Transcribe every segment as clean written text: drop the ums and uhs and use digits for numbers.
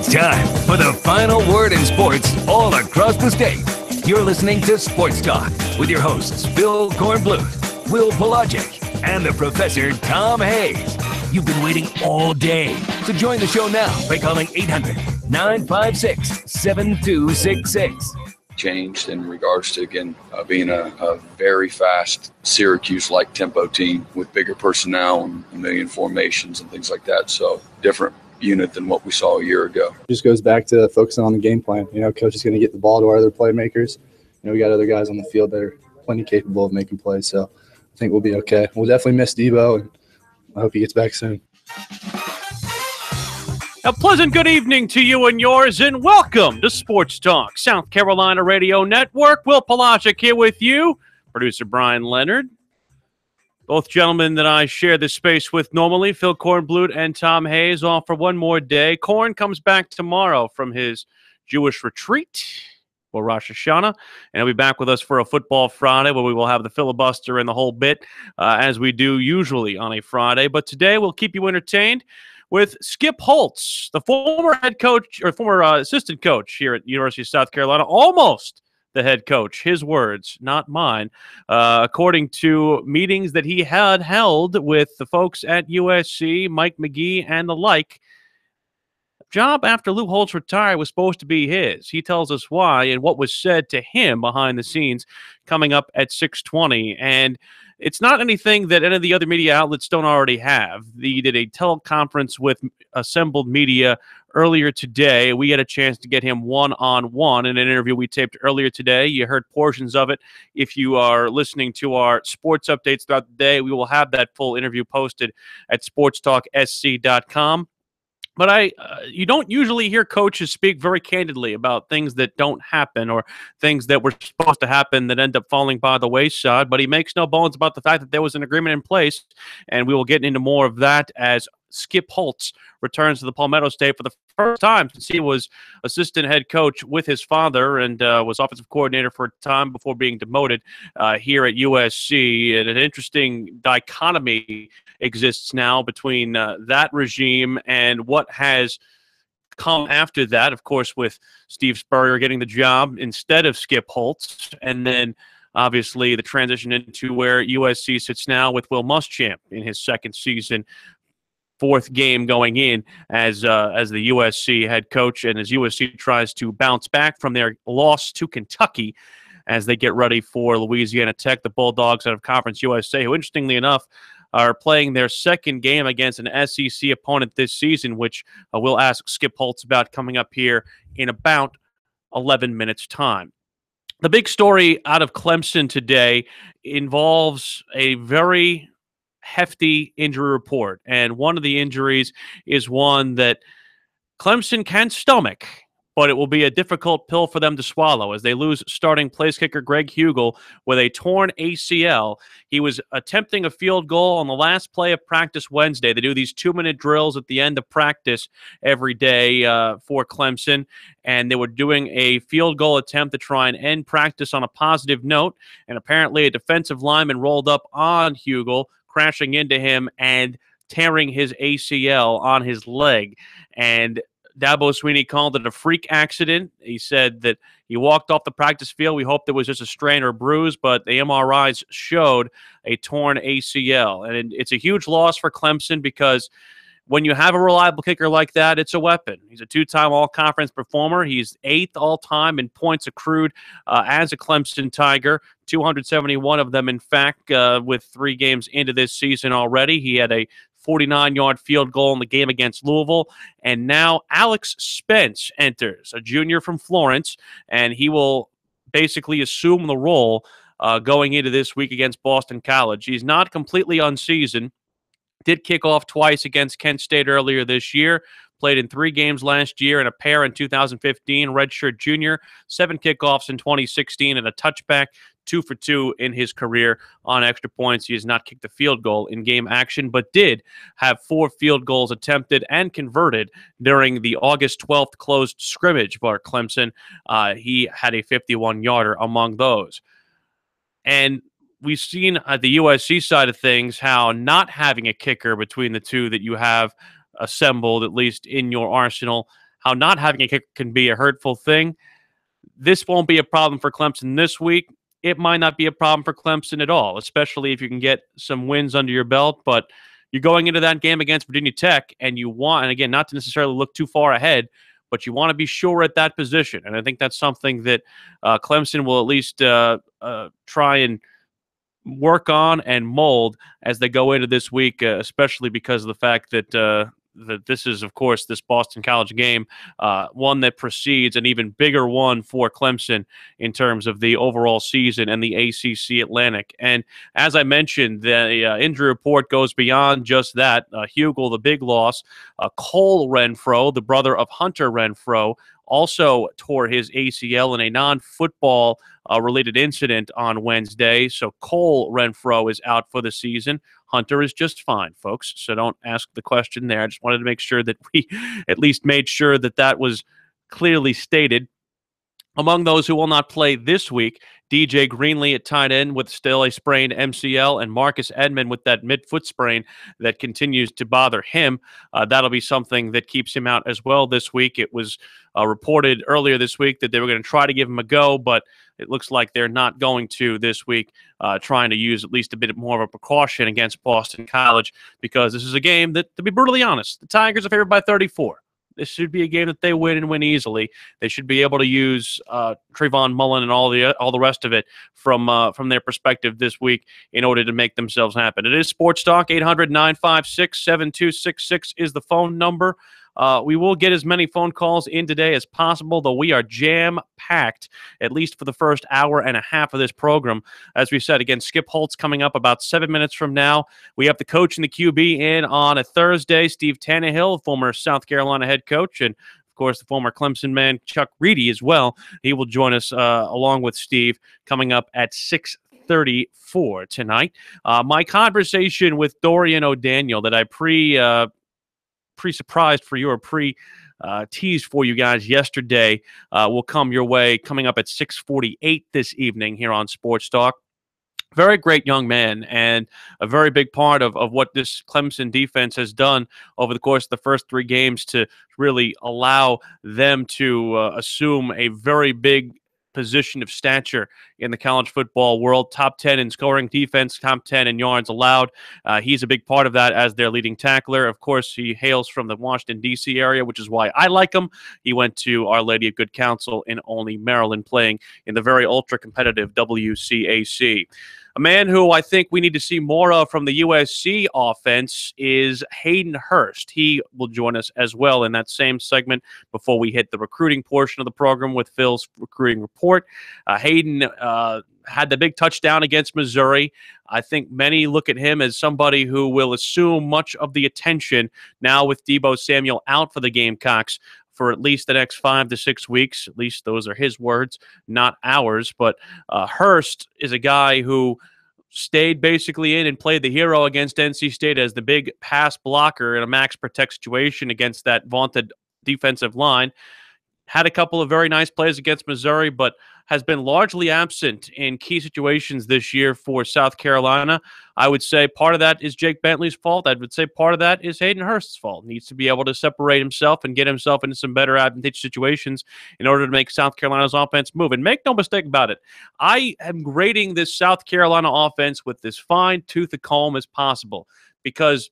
It's time for the final word in sports all across the state. You're listening to Sports Talk with your hosts, Bill Kornblut, Will Pelagic, and the Professor Tom Hayes. You've been waiting all day, so join the show now by calling 800-956-7266. Changed in regards to, again, being a very fast Syracuse-like tempo team with bigger personnel and a million formations and things like that. So different unit than what we saw a year ago. It just goes back to focusing on the game plan. Coach is going to get the ball to our other playmakers. We got other guys on the field that are plenty capable of making plays. So I think we'll be okay. We'll definitely miss Debo, and I hope he gets back soon. A pleasant good evening to you and yours, and welcome to Sports Talk, South Carolina Radio Network. Will Pelagic here with you, producer Brian Leonard. Both gentlemen that I share this space with normally, Phil Kornblut and Tom Hayes, off for one more day. Korn comes back tomorrow from his Jewish retreat, or Rosh Hashanah, and he'll be back with us for a Football Friday where we will have the filibuster and the whole bit, as we do usually on a Friday. But today we'll keep you entertained with Skip Holtz, the former head coach or former assistant coach here at University of South Carolina, almost the head coach. His words, not mine, according to meetings that he had held with the folks at USC, Mike McGee and the like. Job after Lou Holtz retired was supposed to be his. He tells us why and what was said to him behind the scenes coming up at 6:20. And it's not anything that any of the other media outlets don't already have. He did a teleconference with assembled media earlier today. We had a chance to get him one-on-one in an interview we taped earlier today. You heard portions of it. If you are listening to our sports updates throughout the day, we will have that full interview posted at SportsTalkSC.com. But you don't usually hear coaches speak very candidly about things that don't happen or things that were supposed to happen that end up falling by the wayside. But he makes no bones about the fact that there was an agreement in place, and we will get into more of that as Skip Holtz returns to the Palmetto State for the first time since he was assistant head coach with his father and was offensive coordinator for a time before being demoted here at USC. And an interesting dichotomy exists now between that regime and what has come after that, of course, with Steve Spurrier getting the job instead of Skip Holtz, and then obviously the transition into where USC sits now with Will Muschamp in his second season, fourth game going in as the USC head coach, and as USC tries to bounce back from their loss to Kentucky as they get ready for Louisiana Tech, the Bulldogs out of Conference USA, who interestingly enough are playing their second game against an SEC opponent this season, which we'll ask Skip Holtz about coming up here in about 11 minutes' time. The big story out of Clemson today involves a very hefty injury report, and one of the injuries is one that Clemson can stomach, but it will be a difficult pill for them to swallow as they lose starting place kicker Greg Hugel with a torn ACL. He was attempting a field goal on the last play of practice Wednesday. They do these 2-minute drills at the end of practice every day for Clemson, and they were doing a field goal attempt to try and end practice on a positive note, and apparently a defensive lineman rolled up on Hugel, crashing into him and tearing his ACL on his leg. And Dabo Swinney called it a freak accident. He said that he walked off the practice field. We hoped it was just a strain or bruise, but the MRIs showed a torn ACL. And it's a huge loss for Clemson because when you have a reliable kicker like that, it's a weapon. He's a two-time all-conference performer. He's 8th all-time in points accrued as a Clemson Tiger, 271 of them, in fact, with 3 games into this season already. He had a 49-yard field goal in the game against Louisville. And now Alex Spence enters, a junior from Florence, and he will basically assume the role going into this week against Boston College. He's not completely unseasoned. Did kick off twice against Kent State earlier this year. Played in 3 games last year and a pair in 2015. Redshirt junior, 7 kickoffs in 2016 and a touchback. 2 for 2 in his career on extra points. He has not kicked a field goal in game action, but did have 4 field goals attempted and converted during the August 12th closed scrimmage for Clemson. He had a 51-yarder among those. And we've seen at the USC side of things how not having a kicker between the two that you have assembled, at least in your arsenal, how not having a kicker can be a hurtful thing. This won't be a problem for Clemson this week. It might not be a problem for Clemson at all, especially if you can get some wins under your belt. But you're going into that game against Virginia Tech, and you want, and again, not to necessarily look too far ahead, but you want to be sure at that position. And I think that's something that Clemson will at least try and work on and mold as they go into this week, especially because of the fact that that this is, of course, this Boston College game, one that precedes an even bigger one for Clemson in terms of the overall season and the ACC Atlantic. And as I mentioned, the injury report goes beyond just that. Hugel, the big loss. Cole Renfro, the brother of Hunter Renfro, also tore his ACL in a non-football related incident on Wednesday. So Cole Renfro is out for the season. Hunter is just fine, folks. So don't ask the question there. I just wanted to make sure that we at least made sure that that was clearly stated. Among those who will not play this week, DJ Greenlee at tight end with still a sprained MCL, and Marcus Edmond with that midfoot sprain that continues to bother him. That'll be something that keeps him out as well this week. It was reported earlier this week that they were going to try to give him a go, but it looks like they're not going to this week, trying to use at least a bit more of a precaution against Boston College, because this is a game that, to be brutally honest, the Tigers are favored by 34. This should be a game that they win and win easily. They should be able to use Trayvon Mullen and all the rest of it from their perspective this week in order to make themselves happen. It is Sports Talk. 800-956-7266 is the phone number. We will get as many phone calls in today as possible, though we are jam-packed, at least for the first hour and a half of this program. As we said, again, Skip Holtz coming up about 7 minutes from now. We have the coach and the QB in on a Thursday, Steve Tannehill, former South Carolina head coach, and of course, the former Clemson man, Chuck Reedy, as well. He will join us along with Steve coming up at 6:34 tonight. My conversation with Dorian O'Daniel that I pre-surprised for you or teased for you guys yesterday will come your way coming up at 6:48 this evening here on Sports Talk. Very great young man, and a very big part of what this Clemson defense has done over the course of the first three games to really allow them to assume a very big position of stature in the college football world. Top 10 in scoring defense, top 10 in yards allowed. He's a big part of that as their leading tackler. Of course, he hails from the Washington, D.C. area, which is why I like him. He went to Our Lady of Good Counsel in Olney, Maryland, playing in the very ultra-competitive WCAC. A man who I think we need to see more of from the USC offense is Hayden Hurst. He will join us as well in that same segment before we hit the recruiting portion of the program with Phil's recruiting report. Hayden had the big touchdown against Missouri. I think many look at him as somebody who will assume much of the attention now with Deebo Samuel out for the Gamecocks for at least the next 5 to 6 weeks. At least those are his words, not ours. But Hurst is a guy who stayed basically in and played the hero against NC State as the big pass blocker in a max protect situation against that vaunted defensive line. Had a couple of very nice plays against Missouri, but has been largely absent in key situations this year for South Carolina. I would say part of that is Jake Bentley's fault. I would say part of that is Hayden Hurst's fault. Needs to be able to separate himself and get himself into some better advantageous situations in order to make South Carolina's offense move. And make no mistake about it, I am grading this South Carolina offense with this fine tooth comb as possible, because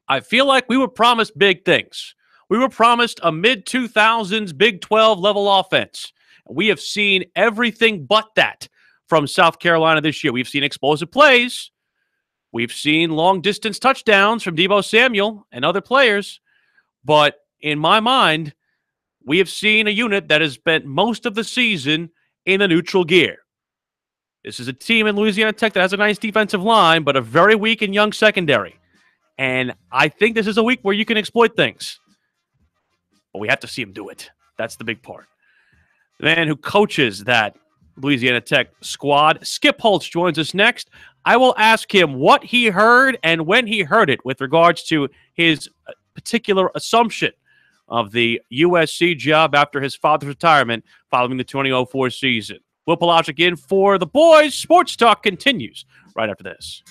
I feel like we were promised big things. We were promised a mid-2000s Big 12 level offense. We have seen everything but that from South Carolina this year. We've seen explosive plays. We've seen long-distance touchdowns from Deebo Samuel and other players. But in my mind, we have seen a unit that has spent most of the season in a neutral gear. This is a team in Louisiana Tech that has a nice defensive line, but a very weak and young secondary. And I think this is a week where you can exploit things. But we have to see him do it. That's the big part. The man who coaches that Louisiana Tech squad, Skip Holtz, joins us next. I will ask him what he heard and when he heard it with regards to his particular assumption of the USC job after his father's retirement following the 2004 season. Will Pelagic in for the boys. Sports Talk continues right after this.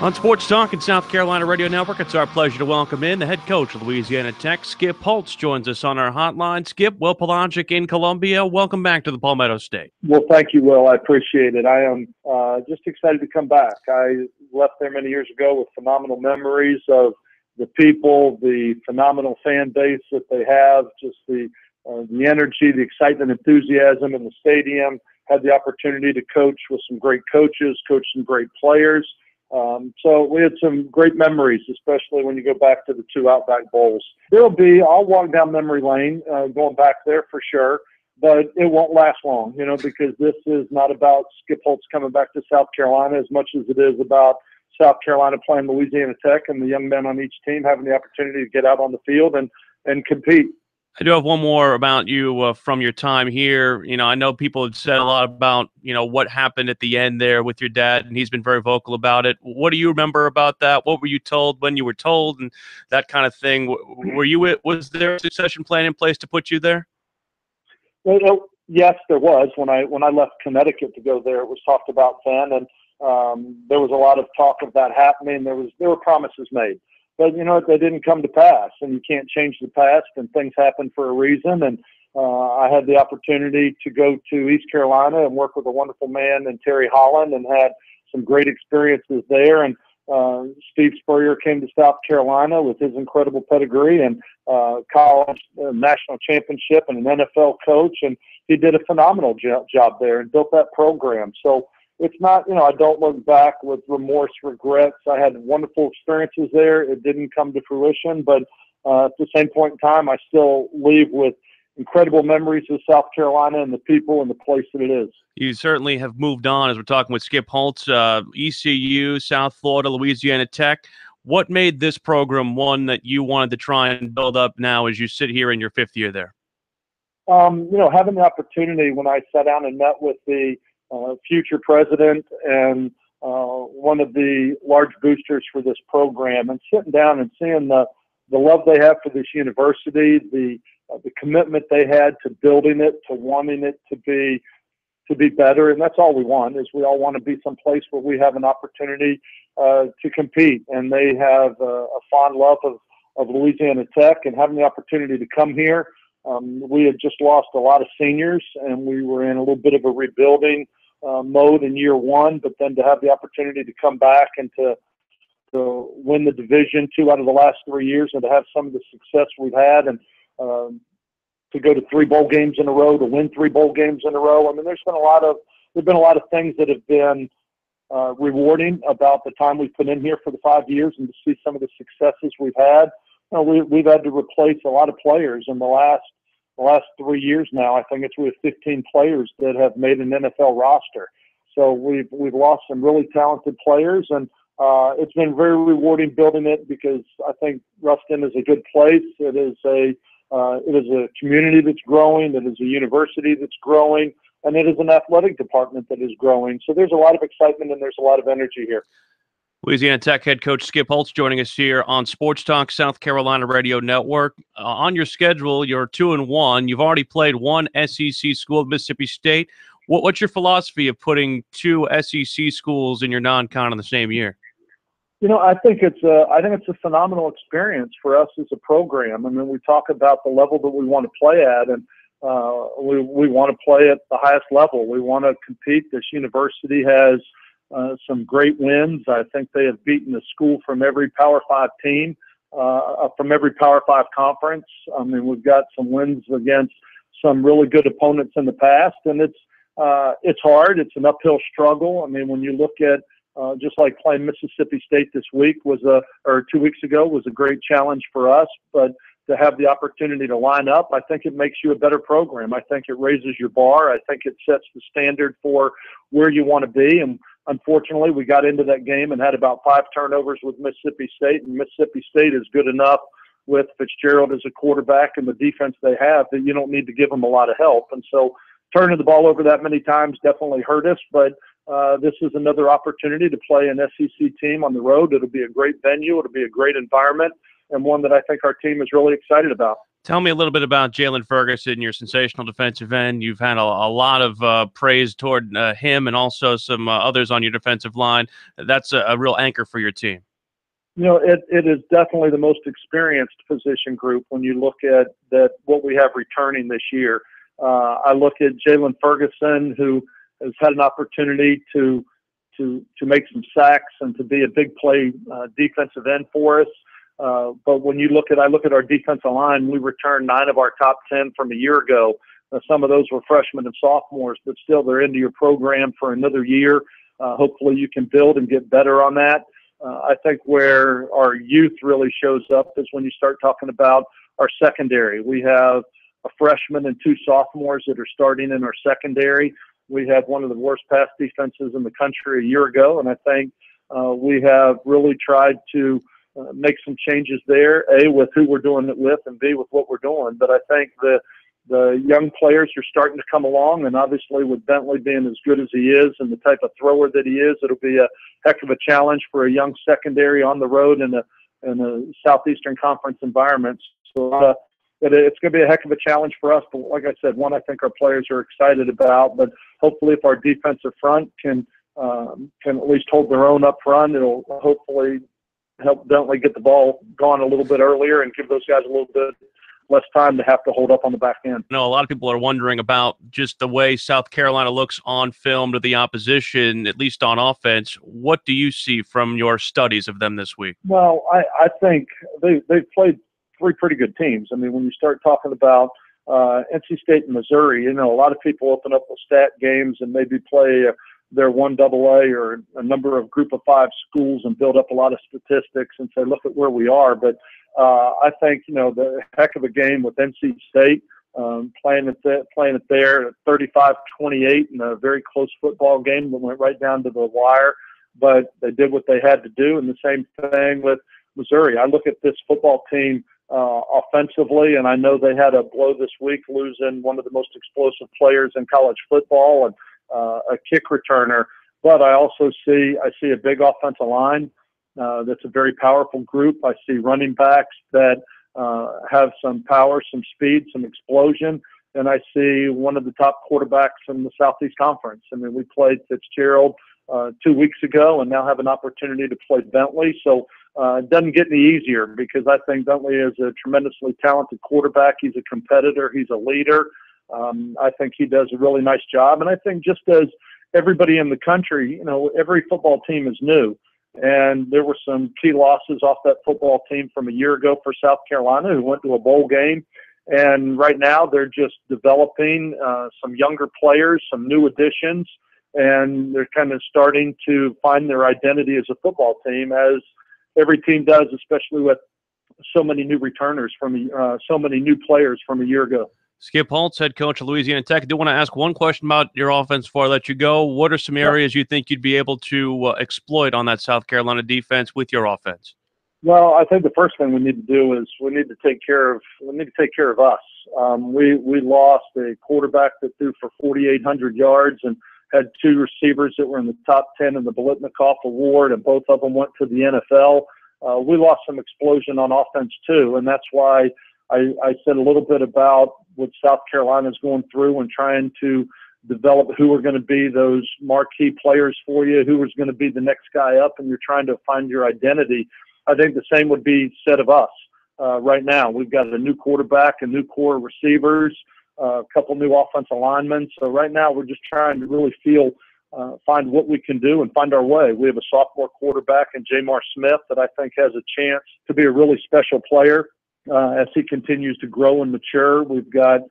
On Sports Talk and South Carolina Radio Network, it's our pleasure to welcome in the head coach of Louisiana Tech, Skip Holtz, joins us on our hotline. Skip, Will Pelagic in Columbia, welcome back to the Palmetto State. Well, thank you, Will. I appreciate it. I am just excited to come back. I left there many years ago with phenomenal memories of the people, the phenomenal fan base that they have, just the energy, the excitement, enthusiasm in the stadium. Had the opportunity to coach with some great coaches, coach some great players. So we had some great memories, especially when you go back to the 2 Outback Bowls. I'll walk down memory lane going back there for sure, but it won't last long, because this is not about Skip Holtz coming back to South Carolina as much as it is about South Carolina playing Louisiana Tech and the young men on each team having the opportunity to get out on the field and compete. I do have one more about you from your time here. I know people had said a lot about, what happened at the end there with your dad, and he's been very vocal about it. What do you remember about that? What were you told when you were told and that kind of thing? Was there a succession plan in place to put you there? Well, yes, there was. When I left Connecticut to go there, it was talked about then, and there was a lot of talk of that happening. There were promises made. But, they didn't come to pass, and you can't change the past, and things happen for a reason. And I had the opportunity to go to East Carolina and work with a wonderful man in Terry Holland and had some great experiences there. And Steve Spurrier came to South Carolina with his incredible pedigree and college national championship and an NFL coach, and he did a phenomenal job there and built that program. So it's not, I don't look back with remorse, regrets. I had wonderful experiences there. It didn't come to fruition, but at the same point in time, I still leave with incredible memories of South Carolina and the people and the place that it is. You certainly have moved on as we're talking with Skip Holtz, ECU, South Florida, Louisiana Tech. What made this program one that you wanted to try and build up now as you sit here in your 5th year there? Having the opportunity when I sat down and met with the future president and one of the large boosters for this program, and sitting down and seeing the love they have for this university, the commitment they had to building it, to wanting it to be better. And that's all we want, is we all want to be someplace where we have an opportunity to compete. And they have a fond love of Louisiana Tech and having the opportunity to come here. We had just lost a lot of seniors, and we were in a little bit of a rebuilding mode in year 1, but then to have the opportunity to come back and to win the division 2 out of the last 3 years, and to have some of the success we've had, and to go to 3 bowl games in a row, to win 3 bowl games in a row. I mean, there's been a lot of things that have been rewarding about the time we've put in here for the 5 years, and to see some of the successes we've had. We've had to replace a lot of players in the last 3 years now. I think we have 15 players that have made an NFL roster. So we've lost some really talented players, and it's been very rewarding building it, because I think Ruston is a good place. It is a community that's growing. It is a university that's growing, and it is an athletic department that is growing. So there's a lot of excitement and there's a lot of energy here. Louisiana Tech head coach Skip Holtz joining us here on Sports Talk South Carolina Radio Network. On your schedule, you're 2-1. You've already played 1 SEC school, Mississippi State. What's your philosophy of putting 2 SEC schools in your non-con in the same year? I think it's a phenomenal experience for us as a program. I mean, we talk about the level that we want to play at, and we want to play at the highest level. We want to compete. This university has some great wins. I think they have beaten a school from every Power 5 team, from every Power 5 conference. I mean, we've got some wins against some really good opponents in the past, and it's hard. It's an uphill struggle. I mean, when you look at just like playing Mississippi State this week or 2 weeks ago was a great challenge for us, but to have the opportunity to line up, I think it makes you a better program. I think it raises your bar. I think it sets the standard for where you want to be. And unfortunately, we got into that game and had about 5 turnovers with Mississippi State, and Mississippi State is good enough with Fitzgerald as a quarterback and the defense they have that you don't need to give them a lot of help. And so turning the ball over that many times definitely hurt us, but this is another opportunity to play an SEC team on the road. It'll be a great venue. It'll be a great environment, and one that I think our team is really excited about. Tell me a little bit about Jalen Ferguson, your sensational defensive end. You've had a lot of praise toward him and also some others on your defensive line. That's a real anchor for your team. It is definitely the most experienced position group when you look at what we have returning this year. I look at Jalen Ferguson, who has had an opportunity to make some sacks and to be a big play defensive end for us. But when I look at our defensive line, we returned 9 of our top 10 from a year ago. Some of those were freshmen and sophomores, but still they're into your program for another year. Hopefully you can build and get better on that. I think where our youth really shows up is when you start talking about our secondary. We have a freshman and 2 sophomores that are starting in our secondary. We had one of the worst pass defenses in the country a year ago, and I think we have really tried to make some changes there, A, with who we're doing it with, and B, with what we're doing. But I think the young players are starting to come along, and obviously with Bentley being as good as he is and the type of thrower that he is, it'll be a heck of a challenge for a young secondary on the road in a Southeastern Conference environment. So it's going to be a heck of a challenge for us. But like I said, one I think our players are excited about. But hopefully if our defensive front can at least hold their own up front, it'll hopefully help Bentley get the ball gone a little bit earlier and give those guys a little bit less time to have to hold up on the back end. A lot of people are wondering about just the way South Carolina looks on film to the opposition, at least on offense. What do you see from your studies of them this week? Well, I think they've played 3 pretty good teams. I mean, when you start talking about NC State and Missouri, a lot of people open up the stat games and maybe play their 1AA or a number of group of 5 schools and build up a lot of statistics and say, look at where we are. But I think, the heck of a game with NC State, playing it there at 35-28 in a very close football game that went right down to the wire. But they did what they had to do, and the same thing with Missouri. I look at this football team offensively, and I know they had a blow this week, losing one of the most explosive players in college football and a kick returner. But I also see a big offensive line that's a very powerful group. I see running backs that have some power, some speed, some explosion, and I see one of the top quarterbacks in the Southeast Conference. I mean, we played Fitzgerald 2 weeks ago and now have an opportunity to play Bentley. So it doesn't get any easier because I think Bentley is a tremendously talented quarterback. He's a competitor. He's a leader. I think he does a really nice job. And I think just as everybody in the country, every football team is new. And there were some key losses off that football team from a year ago for South Carolina who went to a bowl game. And right now they're just developing some younger players, some new additions, and they're kind of starting to find their identity as a football team, as every team does, especially with so many new returners so many new players from a year ago. Skip Holtz, head coach of Louisiana Tech. I do want to ask one question about your offense before I let you go. What are some areas you think you'd be able to exploit on that South Carolina defense with your offense? Well, I think the first thing we need to do is we need to take care of us. We lost a quarterback that threw for 4,800 yards and had 2 receivers that were in the top 10 in the Biletnikoff Award, and both of them went to the NFL. We lost some explosion on offense too, and that's why I said a little bit about what South Carolina is going through and trying to develop who are going to be those marquee players for you, who is going to be the next guy up, and you're trying to find your identity. I think the same would be said of us right now. We've got a new quarterback, a new core of receivers, a couple new offensive linemen. So right now we're just trying to really find what we can do and find our way. We have a sophomore quarterback in Jamar Smith that I think has a chance to be a really special player as he continues to grow and mature. We've got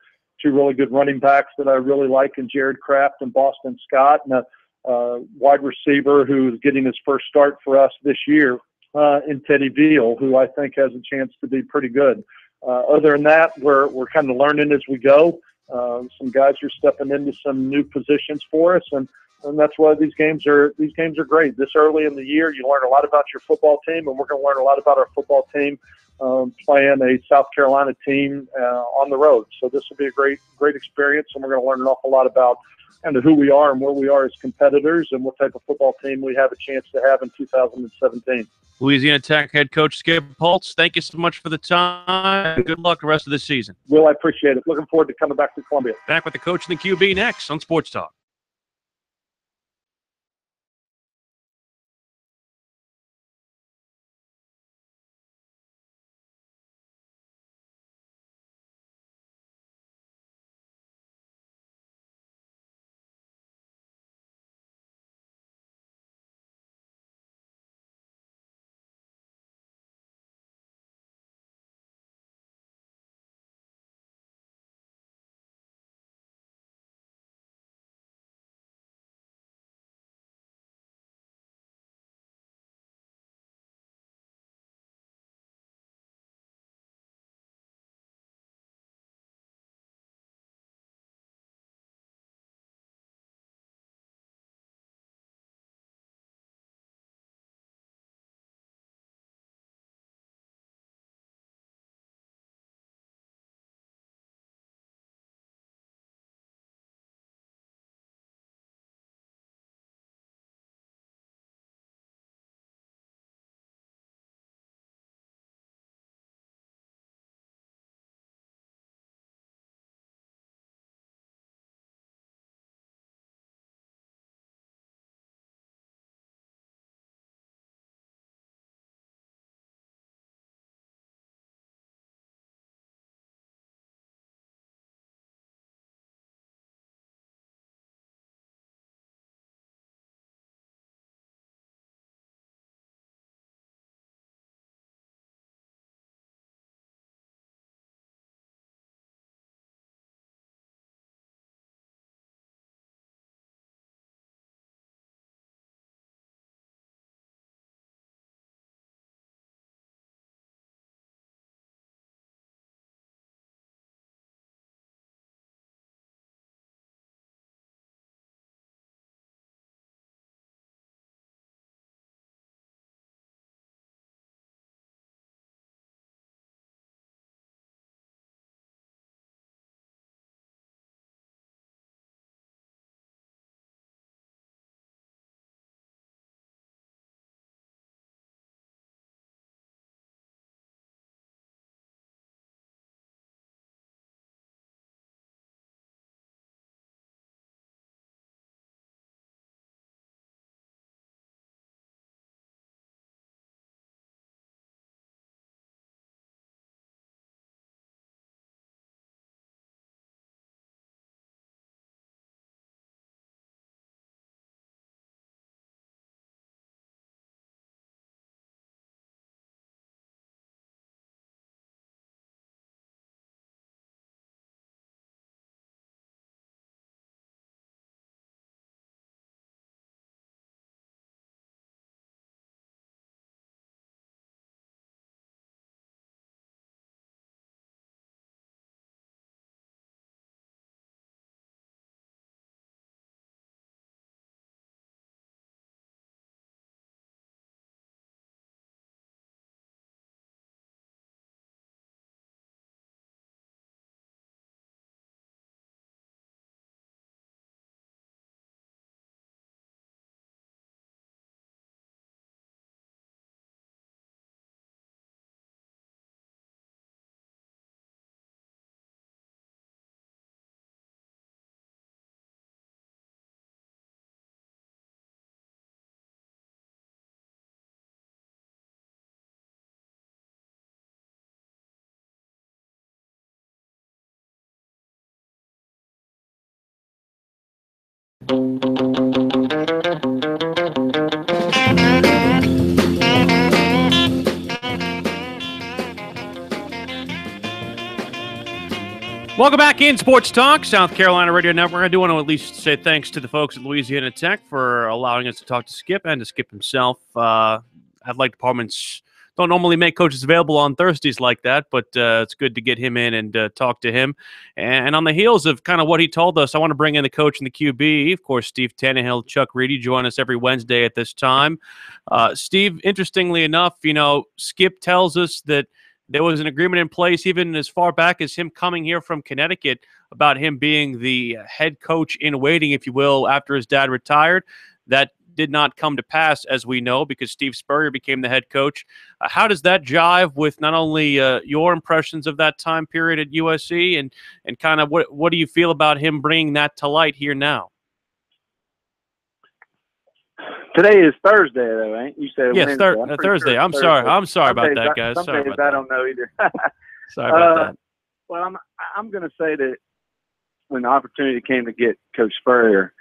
2 really good running backs that I really like in Jared Kraft and Boston Scott, and a wide receiver who is getting his first start for us this year in Teddy Veal, who I think has a chance to be pretty good. Other than that, we're kind of learning as we go. Some guys are stepping into some new positions for us, and that's why these games are great. This early in the year, you learn a lot about your football team, and we're going to learn a lot about our football team playing a South Carolina team on the road. So this will be a great experience, and we're going to learn an awful lot about kind of who we are and where we are as competitors and what type of football team we have a chance to have in 2017. Louisiana Tech head coach Skip Holtz, thank you so much for the time. Good luck the rest of the season. Will, I appreciate it. Looking forward to coming back to Columbia. Back with the coach and the QB next on Sports Talk. Welcome back in Sports Talk, South Carolina Radio Network. I do want to at least say thanks to the folks at Louisiana Tech for allowing us to talk to Skip and to Skip himself. Athletic department's don't normally make coaches available on Thursdays like that, but it's good to get him in and talk to him. And on the heels of kind of what he told us, I want to bring in the coach and the QB. Of course, Steve Tannehill, Chuck Reedy join us every Wednesday at this time. Steve, interestingly enough, Skip tells us that there was an agreement in place even as far back as him coming here from Connecticut about him being the head coach in waiting, if you will, after his dad retired. That did not come to pass, as we know, because Steve Spurrier became the head coach. How does that jive with not only your impressions of that time period at USC and kind of what do you feel about him bringing that to light here now? Today is Thursday, though, ain't you? Said yes, Thursday. Sure I'm sorry. I'm sorry about that, guys. Some sorry days about I don't know either. Sorry about that. Well, I'm going to say that when the opportunity came to get Coach Spurrier,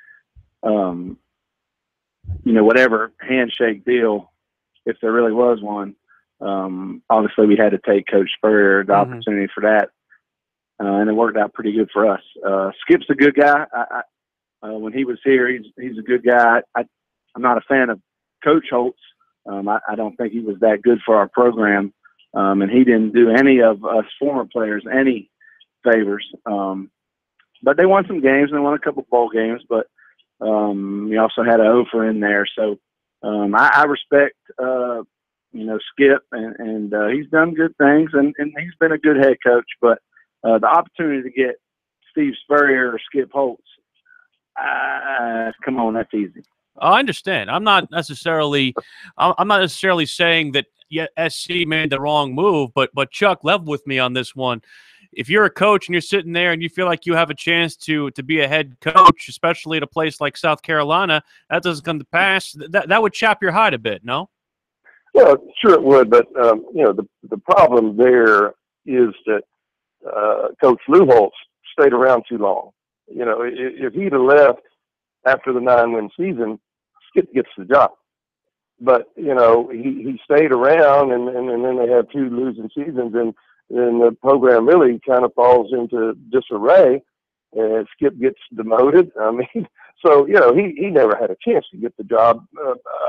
whatever handshake deal, if there really was one, obviously we had to take Coach Spurrier, the opportunity for that, and it worked out pretty good for us. Skip's a good guy. When he was here, he's a good guy. I'm not a fan of Coach Holtz. I don't think he was that good for our program, and he didn't do any of us former players any favors. But they won some games, and they won a couple bowl games, but we also had an offer in there. So I respect, Skip, and he's done good things, and he's been a good head coach. But the opportunity to get Steve Spurrier or Skip Holtz, come on, that's easy. I understand. I'm not necessarily saying that SC made the wrong move, but Chuck, level with me on this one. If you're a coach and you're sitting there and you feel like you have a chance to be a head coach, especially at a place like South Carolina, that doesn't come to pass, that would chap your hide a bit, no? Well, sure it would, but the problem there is that Coach Lou Holtz stayed around too long. If he'd have left after the 9-win season, Skip gets the job. But he stayed around, and then they have 2 losing seasons, and then the program really kind of falls into disarray, and Skip gets demoted. I mean, so he never had a chance to get the job.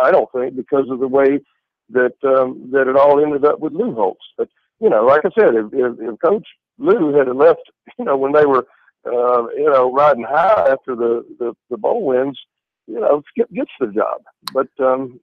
I don't think, because of the way that it all ended up with Lou Holtz. But like I said, if Coach Lou had left, when they were riding high after the bowl wins, Skip gets the job. But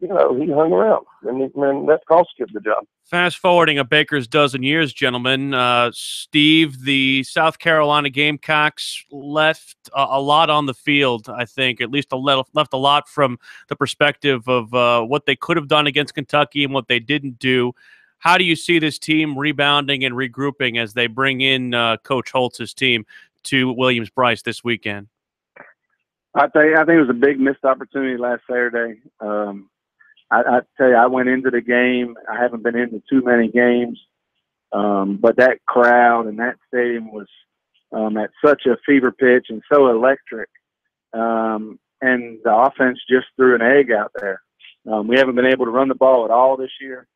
he hung around, and that cost Skip the job. Fast forwarding a baker's dozen years, gentlemen. Steve, the South Carolina Gamecocks left a lot on the field, I think, at least left a lot from the perspective of what they could have done against Kentucky and what they didn't do. How do you see this team rebounding and regrouping as they bring in Coach Holtz's team to Williams-Brice this weekend? I think it was a big missed opportunity last Saturday. I tell you, I went into the game. I haven't been into too many games, but that crowd and that stadium was at such a fever pitch and so electric. And the offense just threw an egg out there. We haven't been able to run the ball at all this year.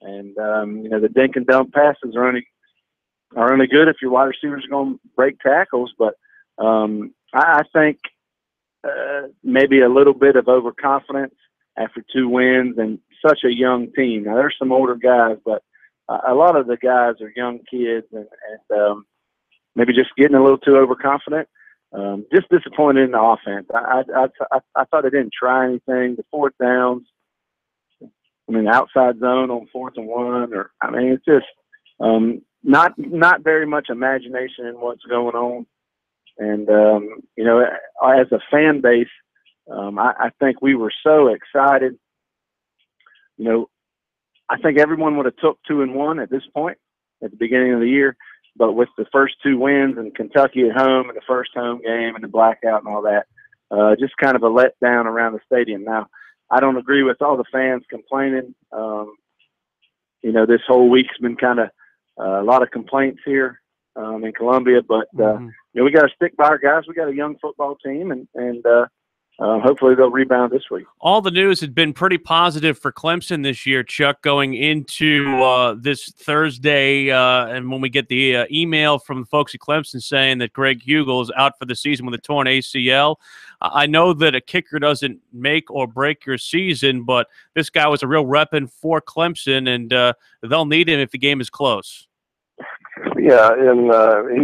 And, the dink and dump passes are only good if your wide receivers are going to break tackles. But I think maybe a little bit of overconfidence after 2 wins and such a young team. Now, there's some older guys, but a lot of the guys are young kids and maybe just getting a little too overconfident. Just disappointed in the offense. I thought they didn't try anything. The 4th downs, outside zone on 4th and 1, it's just not very much imagination in what's going on. And, as a fan base, I think we were so excited. I think everyone would have took 2-1 at this point at the beginning of the year, but with the first 2 wins and Kentucky at home and the first home game and the blackout and all that, just kind of a letdown around the stadium. Now, I don't agree with all the fans complaining. This whole week's been kind of a lot of complaints here in Columbia, but we got to stick by our guys. We got a young football team, and hopefully they'll rebound this week. All the news had been pretty positive for Clemson this year, Chuck, going into this Thursday. And when we get the email from the folks at Clemson saying that Greg Hugel is out for the season with a torn ACL, I know that a kicker doesn't make or break your season, but this guy was a real weapon for Clemson, and they'll need him if the game is close. Yeah, and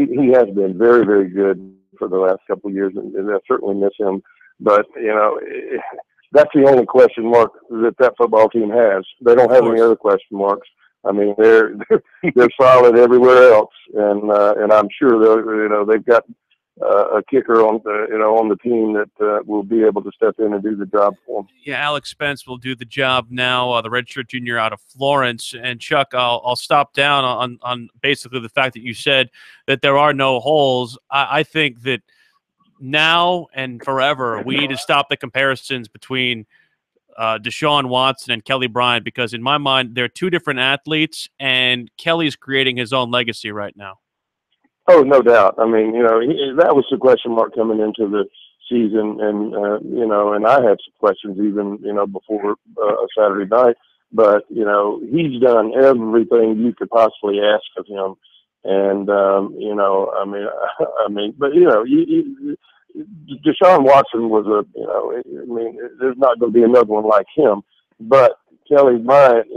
he has been very, very good for the last couple of years, and I certainly miss him. But, that's the only question mark that football team has. They don't have any other question marks. I mean, they're solid everywhere else, and I'm sure they've got a kicker on the team that will be able to step in and do the job for them. Yeah, Alex Spence will do the job now, the redshirt junior out of Florence. And Chuck, I'll stop down on basically the fact that you said that there are no holes. I think that now and forever we need to stop the comparisons between Deshaun Watson and Kelly Bryant, because in my mind they're two different athletes, and Kelly's creating his own legacy right now. Oh, no doubt. I mean, that was the question mark coming into the season, and and I had some questions even before Saturday night. But he's done everything you could possibly ask of him, and but Deshaun Watson was there's not going to be another one like him. But Kelly Bryant,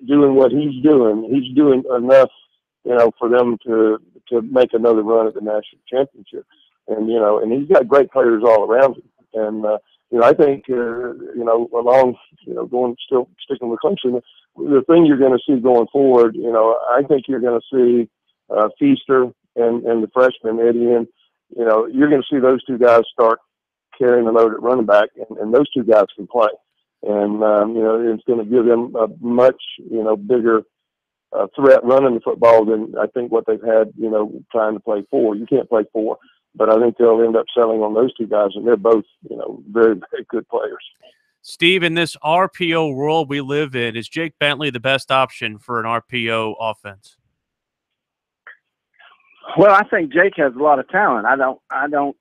doing what he's doing enough, for them to make another run at the national championship. And he's got great players all around him. And, I think, along, still sticking with Clemson, the thing you're going to see going forward, I think you're going to see Feaster and the freshman, Eddie, you're going to see those two guys start carrying the load at running back, and those two guys can play. And, it's going to give them a much, bigger threat running the football than I think what they've had, trying to play four. You can't play four, but I think they'll end up selling on those two guys, and they're both, very, very good players. Steve, in this RPO world we live in, is Jake Bentley the best option for an RPO offense? Well, I think Jake has a lot of talent. I don't.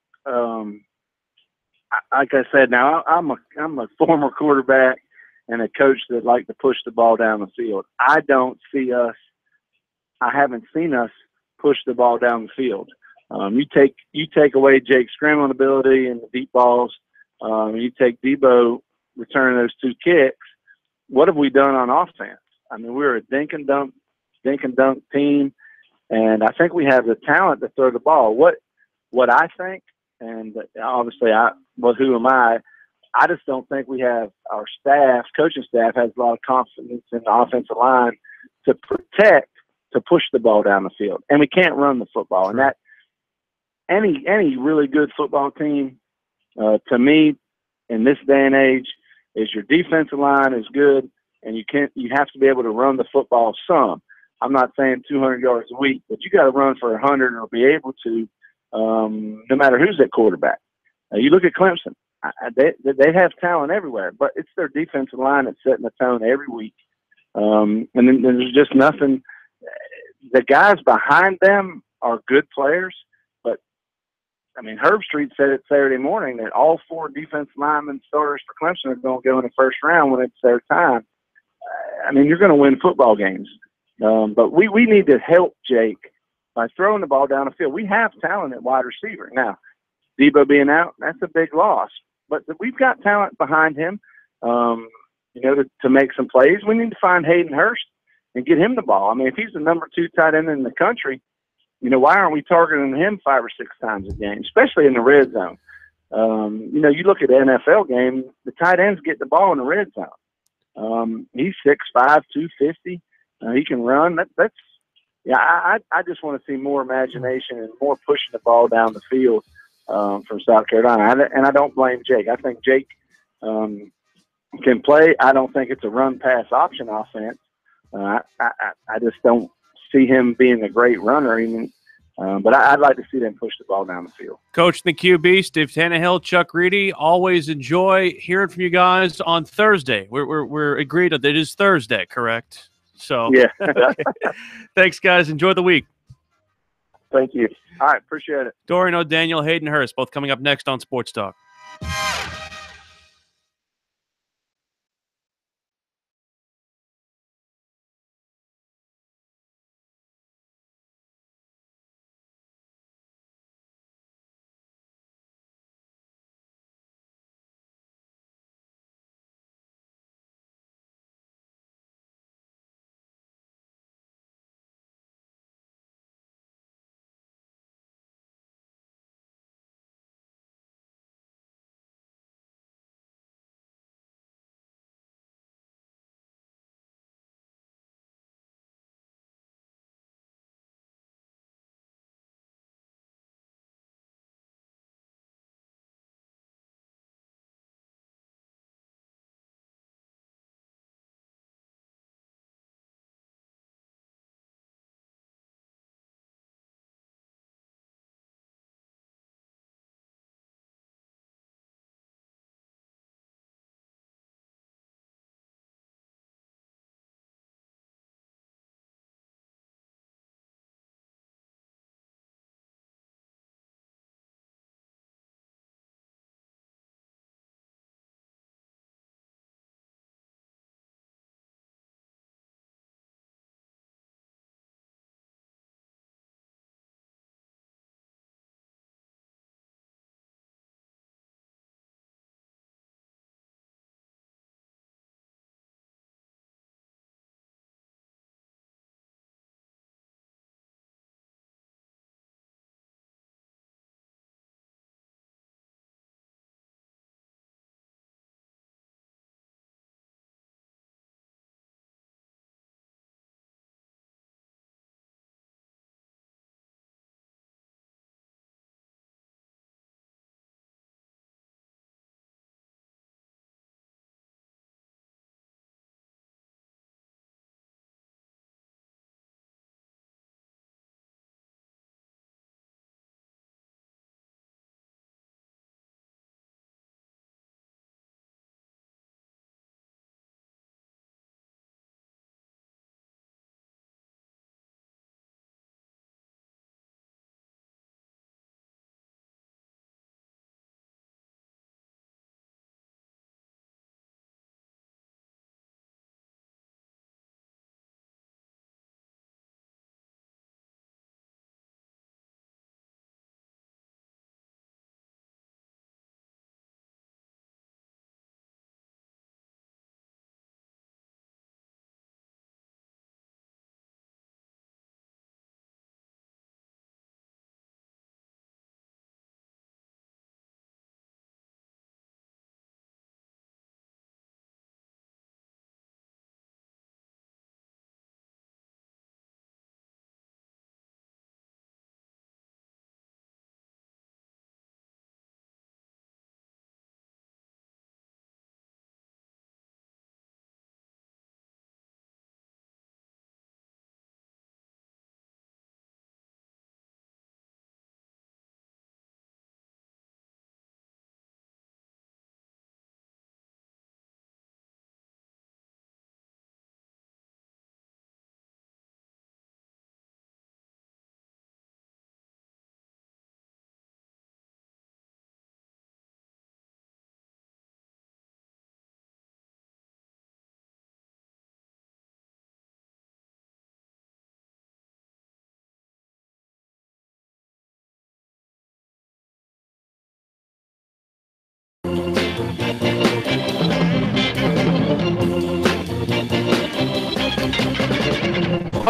Like I said, now I'm a former quarterback and a coach that like to push the ball down the field. I haven't seen us push the ball down the field. You take away Jake's scrambling ability and the deep balls. You take Debo returning those two kicks. What have we done on offense? I mean, we're a dink and dunk team, and I think we have the talent to throw the ball. What I think, and obviously who am I? I just don't think we have our staff, coaching staff, has a lot of confidence in the offensive line to push the ball down the field. And we can't run the football. And that any really good football team, to me, in this day and age, is your defensive line is good, and you have to be able to run the football some. I'm not saying 200 yards a week, but you got to run for 100 or be able to, no matter who's at quarterback. You look at Clemson. They have talent everywhere, but it's their defensive line that's setting the tone every week. And then there's just nothing. The guys behind them are good players, but I mean, Herb Street said it Saturday morning that all four defensive linemen starters for Clemson are going to go in the first round when it's their time. I mean, you're going to win football games, but we need to help Jake by throwing the ball down the field. We have talent at wide receiver now. Debo being out, that's a big loss. But we've got talent behind him, to make some plays. We need to find Hayden Hurst and get him the ball. I mean, if he's the number 2 tight end in the country, why aren't we targeting him 5 or 6 times a game, especially in the red zone? You look at the NFL game, the tight ends get the ball in the red zone. He's 6'5", 250. He can run. I just want to see more imagination and more pushing the ball down the field from South Carolina. And I don't blame Jake. I think Jake can play. I don't think it's a run-pass option offense. I just don't see him being a great runner even. But I'd like to see them push the ball down the field. Coach the QB, Steve Tannehill, Chuck Reedy, always enjoy hearing from you guys on Thursday. We're agreed that it is Thursday, correct? So yeah. Thanks, guys. Enjoy the week. Thank you. All right, appreciate it. Dorian O'Daniel, Hayden Hurst, both coming up next on Sports Talk.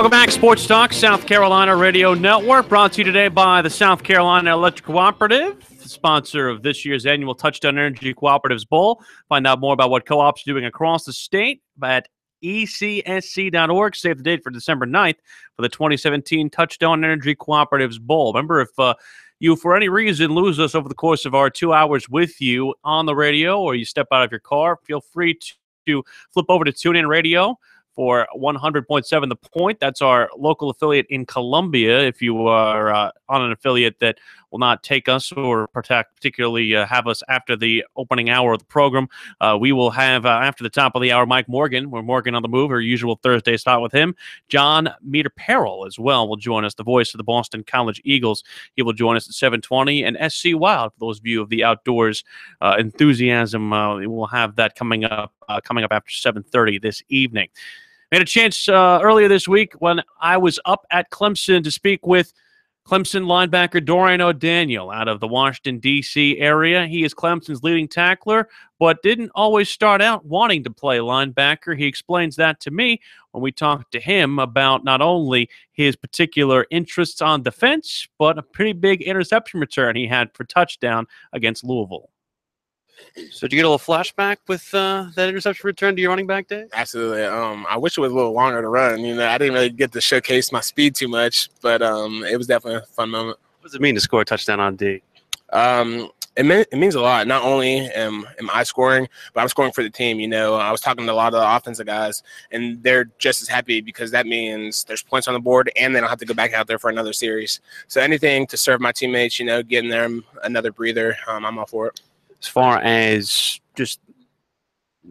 Welcome back, Sports Talk, South Carolina Radio Network, brought to you today by the South Carolina Electric Cooperative, sponsor of this year's annual Touchdown Energy Cooperatives Bowl. Find out more about what co-ops are doing across the state at ecsc.org. Save the date for December 9th for the 2017 Touchdown Energy Cooperatives Bowl. Remember, if you, for any reason, lose us over the course of our 2 hours with you on the radio, or you step out of your car, feel free to flip over to TuneIn Radio for 100.7 The Point. That's our local affiliate in Columbia. If you are on an affiliate that will not take us or particularly have us after the opening hour of the program, we will have, after the top of the hour, Mike Morgan. We're Morgan on the Move, our usual Thursday spot with him. John Meter-Perrell as well will join us, the voice of the Boston College Eagles. He will join us at 7:20. And SC Wild, for those of you of the outdoors enthusiasm, we'll have that coming up after 7:30 this evening. I had a chance earlier this week when I was up at Clemson to speak with Clemson linebacker Dorian O'Daniel out of the Washington, D.C. area. He is Clemson's leading tackler, but didn't always start out wanting to play linebacker. He explains that to me when we talked to him about not only his particular interests on defense, but a pretty big interception return he had for touchdown against Louisville. So did you get a little flashback with that interception return to your running back day? Absolutely. I wish it was a little longer to run. I didn't really get to showcase my speed too much, but it was definitely a fun moment. What does it mean to score a touchdown on D? It means a lot. Not only am I scoring, but I'm scoring for the team. I was talking to a lot of the offensive guys, and they're just as happy because that means there's points on the board, and they don't have to go back out there for another series. So anything to serve my teammates, getting them another breather, I'm all for it. As far as just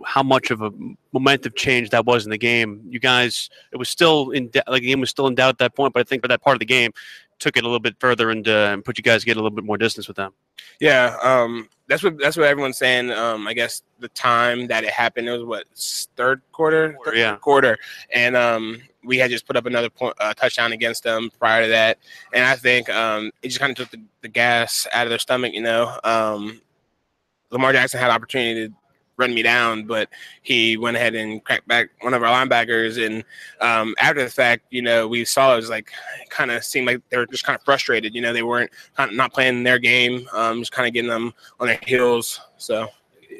how much of a momentum change that was in the game, you guys, it was still the game was still in doubt at that point, but I think for that part of the game, took it a little bit further and put you guys get a little bit more distance with them. Yeah, that's what everyone's saying. I guess the time that it happened, it was third quarter, and we had just put up another touchdown against them prior to that, and I think it just kind of took the gas out of their stomach. Lamar Jackson had the opportunity to run me down, but he went ahead and cracked back one of our linebackers. And after the fact, we saw it was kind of seemed like they were just kind of frustrated. They weren't not playing their game, just kind of getting them on their heels. So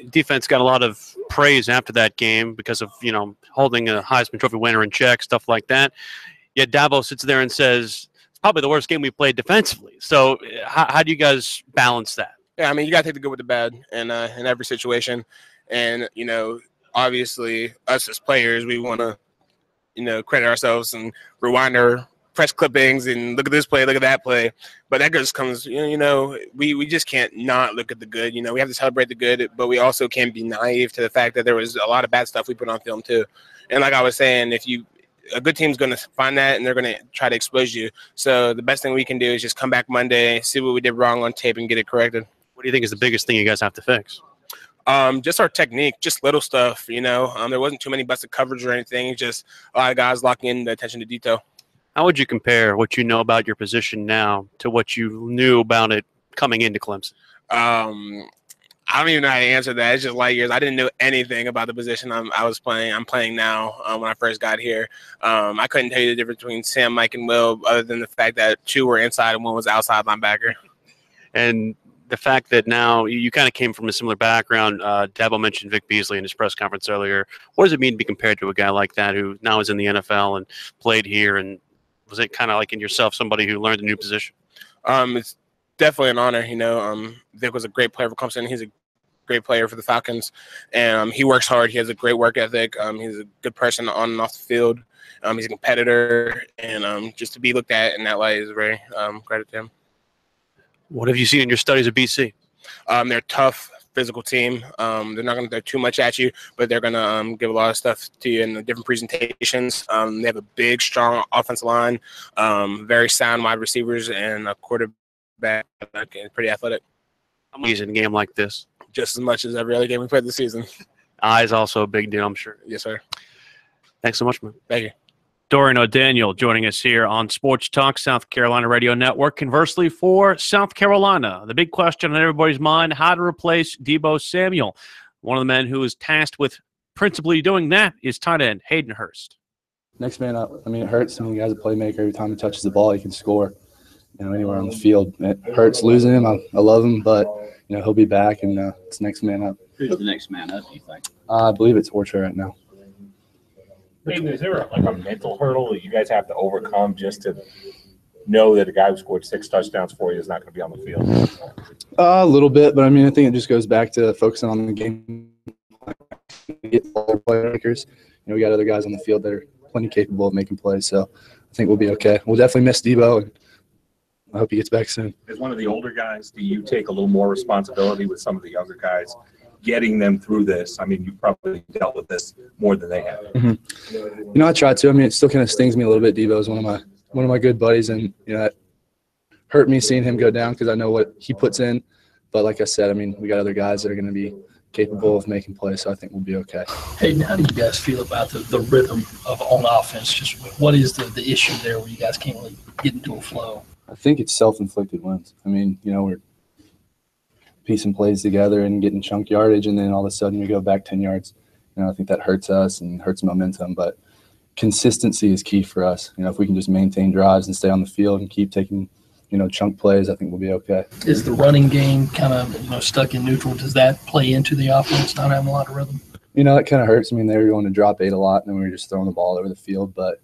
defense got a lot of praise after that game because of, holding a Heisman Trophy winner in check, stuff like that. Yet Dabo sits there and says, it's probably the worst game we played defensively. So how do you guys balance that? Yeah, you got to take the good with the bad in every situation. And, obviously us as players, we want to, credit ourselves and rewind our press clippings and look at this play, look at that play. But that just comes, we just can't not look at the good. We have to celebrate the good, but we also can't be naive to the fact that there was a lot of bad stuff we put on film too. And like I was saying, a good team's going to find that and they're going to try to expose you. So the best thing we can do is just come back Monday, see what we did wrong on tape and get it corrected. What do you think is the biggest thing you guys have to fix? Just our technique, just little stuff, there wasn't too many busted coverage or anything, just a lot of guys locking in the attention to detail. How would you compare what you know about your position now to what you knew about it coming into Clemson? I don't even know how to answer that. It's just light years. I didn't know anything about the position I'm playing now when I first got here. I couldn't tell you the difference between Sam, Mike, and Will other than the fact that two were inside and one was outside linebacker. And the fact that now you kind of came from a similar background, Dabo mentioned Vic Beasley in his press conference earlier. What does it mean to be compared to a guy like that who now is in the NFL and played here? And was it kind of like in yourself, somebody who learned a new position? It's definitely an honor. Vic was a great player for Clemson. He's a great player for the Falcons, and he works hard. He has a great work ethic. He's a good person on and off the field. He's a competitor, and just to be looked at in that light is very credit to him. What have you seen in your studies at BC? They're a tough, physical team. They're not going to throw too much at you, but they're going to give a lot of stuff to you in the different presentations. They have a big, strong offensive line, very sound wide receivers, and a quarterback pretty athletic. How much is in a game like this? Just as much as every other game we played this season. Eyes also a big deal, I'm sure. Yes, sir. Thanks so much, man. Thank you. Dorian O'Daniel joining us here on Sports Talk, South Carolina Radio Network. Conversely, for South Carolina, the big question on everybody's mind, how to replace Deebo Samuel. One of the men who is tasked with principally doing that is tight end Hayden Hurst. Next man up. I mean, it hurts. I mean, the guy's a playmaker. Every time he touches the ball, he can score. Anywhere on the field. It hurts losing him. I love him, but he'll be back, and it's next man up. Who's the next man up, do you think? I believe it's Orchard right now. Maybe is there like a mental hurdle that you guys have to overcome just to know that a guy who scored 6 touchdowns for you is not going to be on the field? A little bit, but I mean, I think it just goes back to focusing on the game. Get all playmakers. We got other guys on the field that are plenty capable of making plays, so I think we'll be okay. We'll definitely miss Debo, and I hope he gets back soon. As one of the older guys, do you take a little more responsibility with some of the younger guys, getting them through this? I mean, you probably dealt with this more than they have. Mm-hmm. I try to. I mean, it still kind of stings me a little bit. Debo is one of my good buddies, and it hurt me seeing him go down because I know what he puts in. But like I said, I mean, we got other guys that are going to be capable of making plays, so I think we'll be okay. Hey, how do you guys feel about the rhythm of on offense? Just what is the issue there where you guys can't really get into a flow? I think it's self-inflicted wins. I mean, we're piecing plays together and getting chunk yardage, and then all of a sudden we go back 10 yards. I think that hurts us and hurts momentum, but consistency is key for us. If we can just maintain drives and stay on the field and keep taking, chunk plays, I think we'll be okay. Is the running game kind of, stuck in neutral? Does that play into the offense, not having a lot of rhythm? It kind of hurts. I mean, they were going to drop 8 a lot, and then we were just throwing the ball over the field, but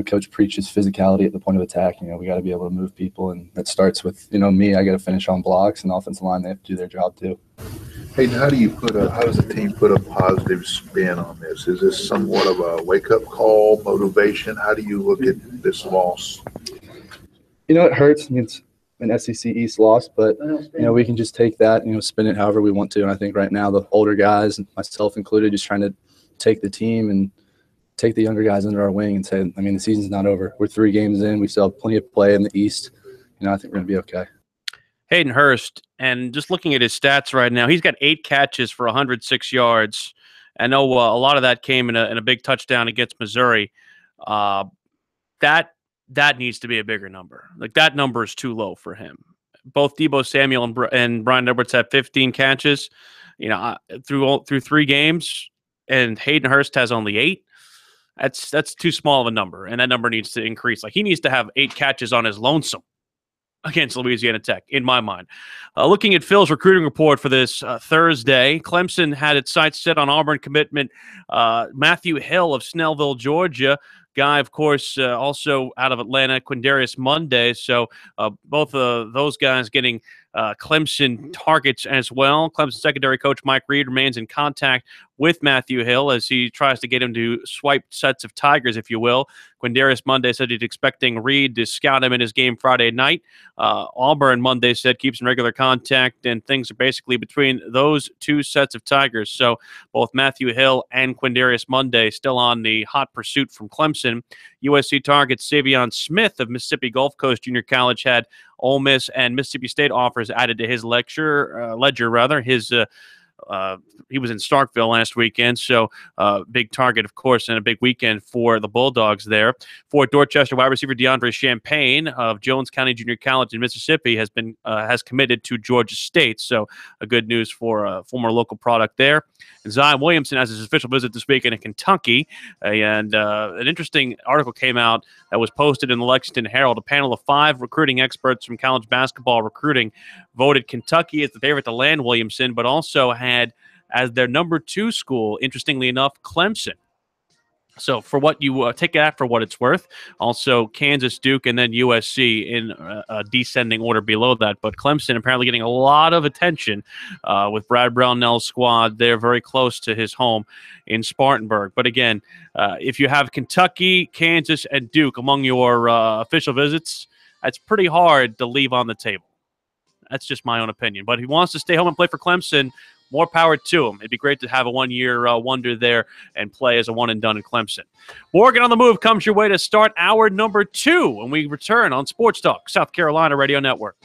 Coach preaches physicality at the point of attack. We got to be able to move people, and that starts with, me. I got to finish on blocks, and the offensive line, they have to do their job too. Hey, how does the team put a positive spin on this? Is this somewhat of a wake-up call, motivation? How do you look at this loss? It hurts. I mean, it's an SEC East loss, but, we can just take that, spin it however we want to. And I think right now the older guys, myself included, just trying to take the team and take the younger guys under our wing and say, I mean, the season's not over. We're 3 games in. We still have plenty of play in the East. I think we're going to be okay. Hayden Hurst, and just looking at his stats right now, he's got 8 catches for 106 yards. I know a lot of that came in a big touchdown against Missouri. That needs to be a bigger number. Like, that number is too low for him. Both Deebo Samuel and Brian Edwards have 15 catches, through 3 games, and Hayden Hurst has only 8. That's too small of a number, and that number needs to increase. Like, he needs to have 8 catches on his lonesome against Louisiana Tech, in my mind. Looking at Phil's recruiting report for this Thursday, Clemson had its sights set on Auburn commitment Matthew Hill of Snellville, Georgia. Guy, of course, also out of Atlanta, Quindarius Monday. So both of those guys getting Clemson targets as well. Clemson secondary coach Mike Reed remains in contact with Matthew Hill as he tries to get him to swipe sets of Tigers, if you will. Quindarius Monday said he's expecting Reed to scout him in his game Friday night. Auburn Monday said keeps in regular contact, and things are basically between those 2 sets of Tigers. So both Matthew Hill and Quindarius Monday still on the hot pursuit from Clemson. USC targets Savion Smith of Mississippi Gulf Coast Junior College had Ole Miss and Mississippi State offers added to his ledger. He was in Starkville last weekend, so big target, of course, and a big weekend for the Bulldogs there. For Dorchester wide receiver DeAndre Champagne of Jones County Junior College in Mississippi has committed to Georgia State, so a good news for a former local product there. And Zion Williamson has his official visit this weekend in Kentucky, and an interesting article came out that was posted in the Lexington Herald. A panel of 5 recruiting experts from college basketball recruiting voted Kentucky as the favorite to land Williamson, but also had as their number 2 school, interestingly enough, Clemson. So for what you take that for what it's worth. Also Kansas, Duke, and then USC in a descending order below that. But Clemson apparently getting a lot of attention with Brad Brownell's squad. They're very close to his home in Spartanburg. But again, if you have Kentucky, Kansas, and Duke among your official visits, that's pretty hard to leave on the table. That's just my own opinion. But if he wants to stay home and play for Clemson, more power to him. It'd be great to have a one-year wonder there and play as a one-and-done in Clemson. Morgan on the Move comes your way to start hour number 2 when we return on Sports Talk, South Carolina Radio Network.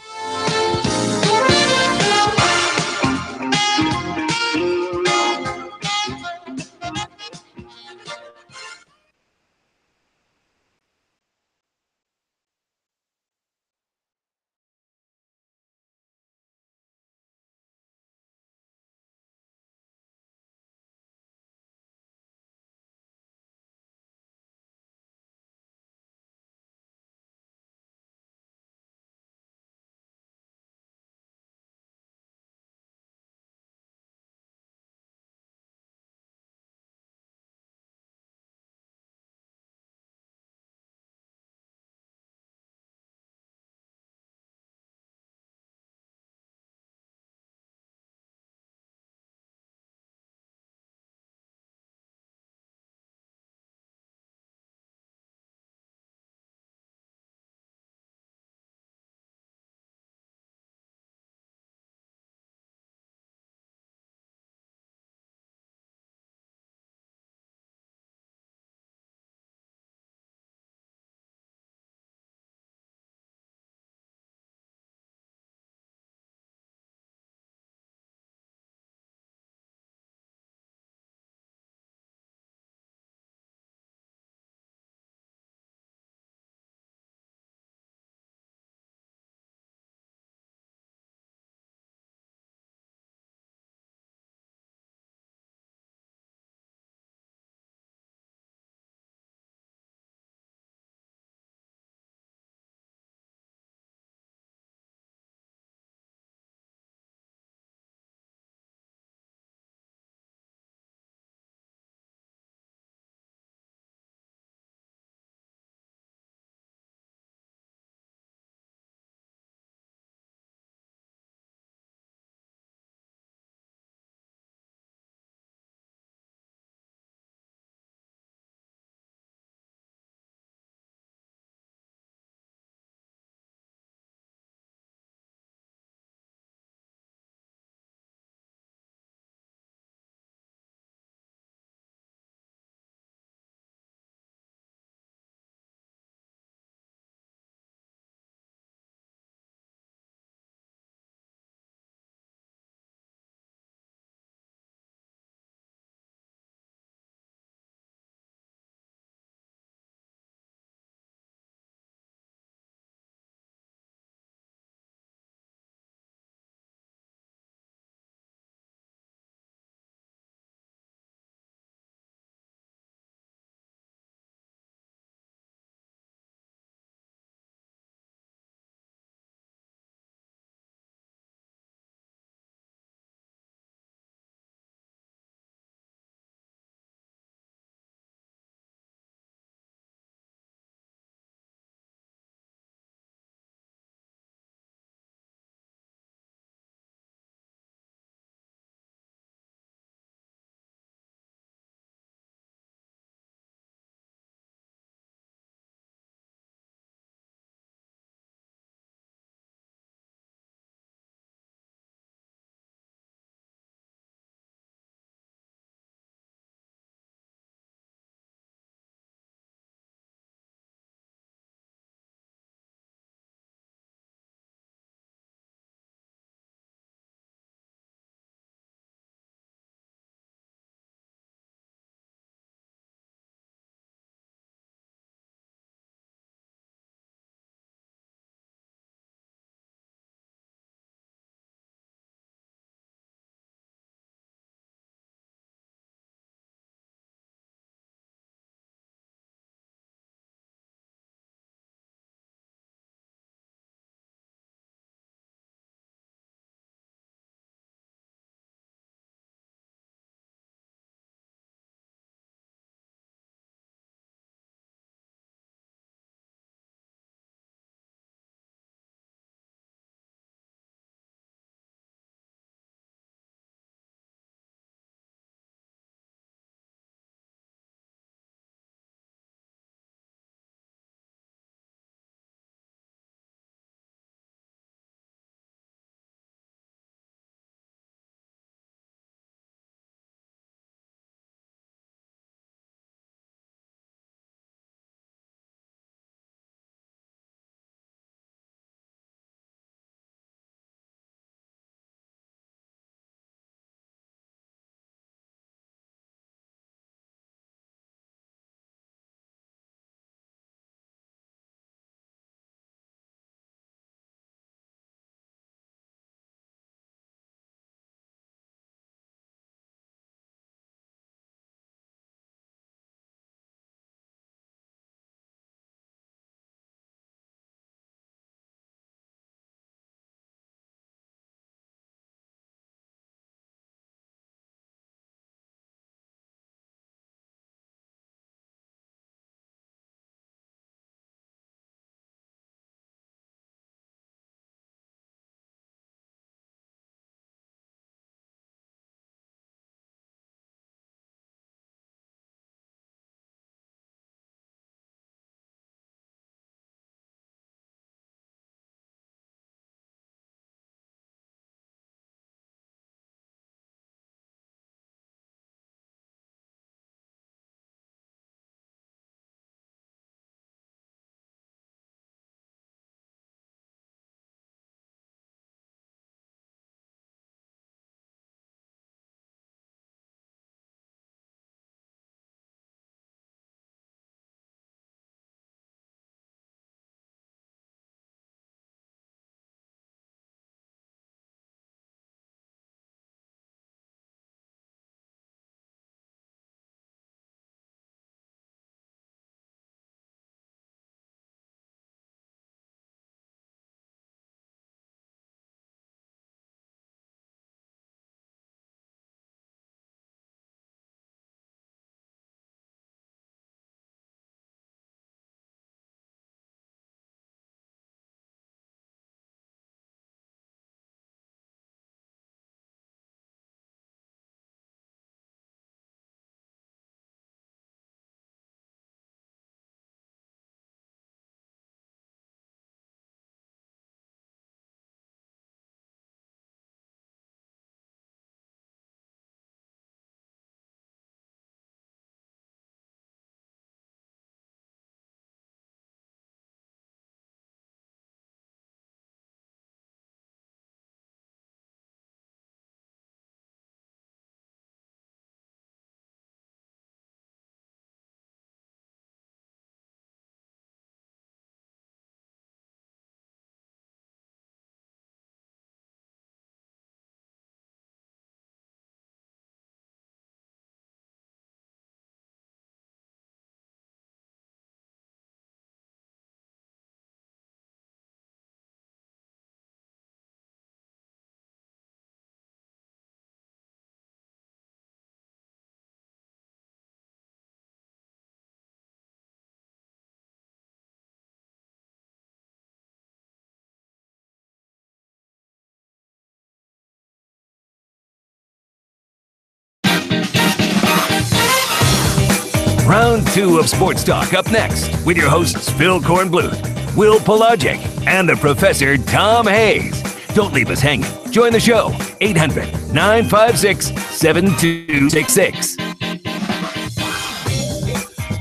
Round 2 of Sports Talk up next with your hosts Phil Kornbluth, Will Pelagic, and the Professor Tom Hayes. Don't leave us hanging. Join the show, 800-956-7266.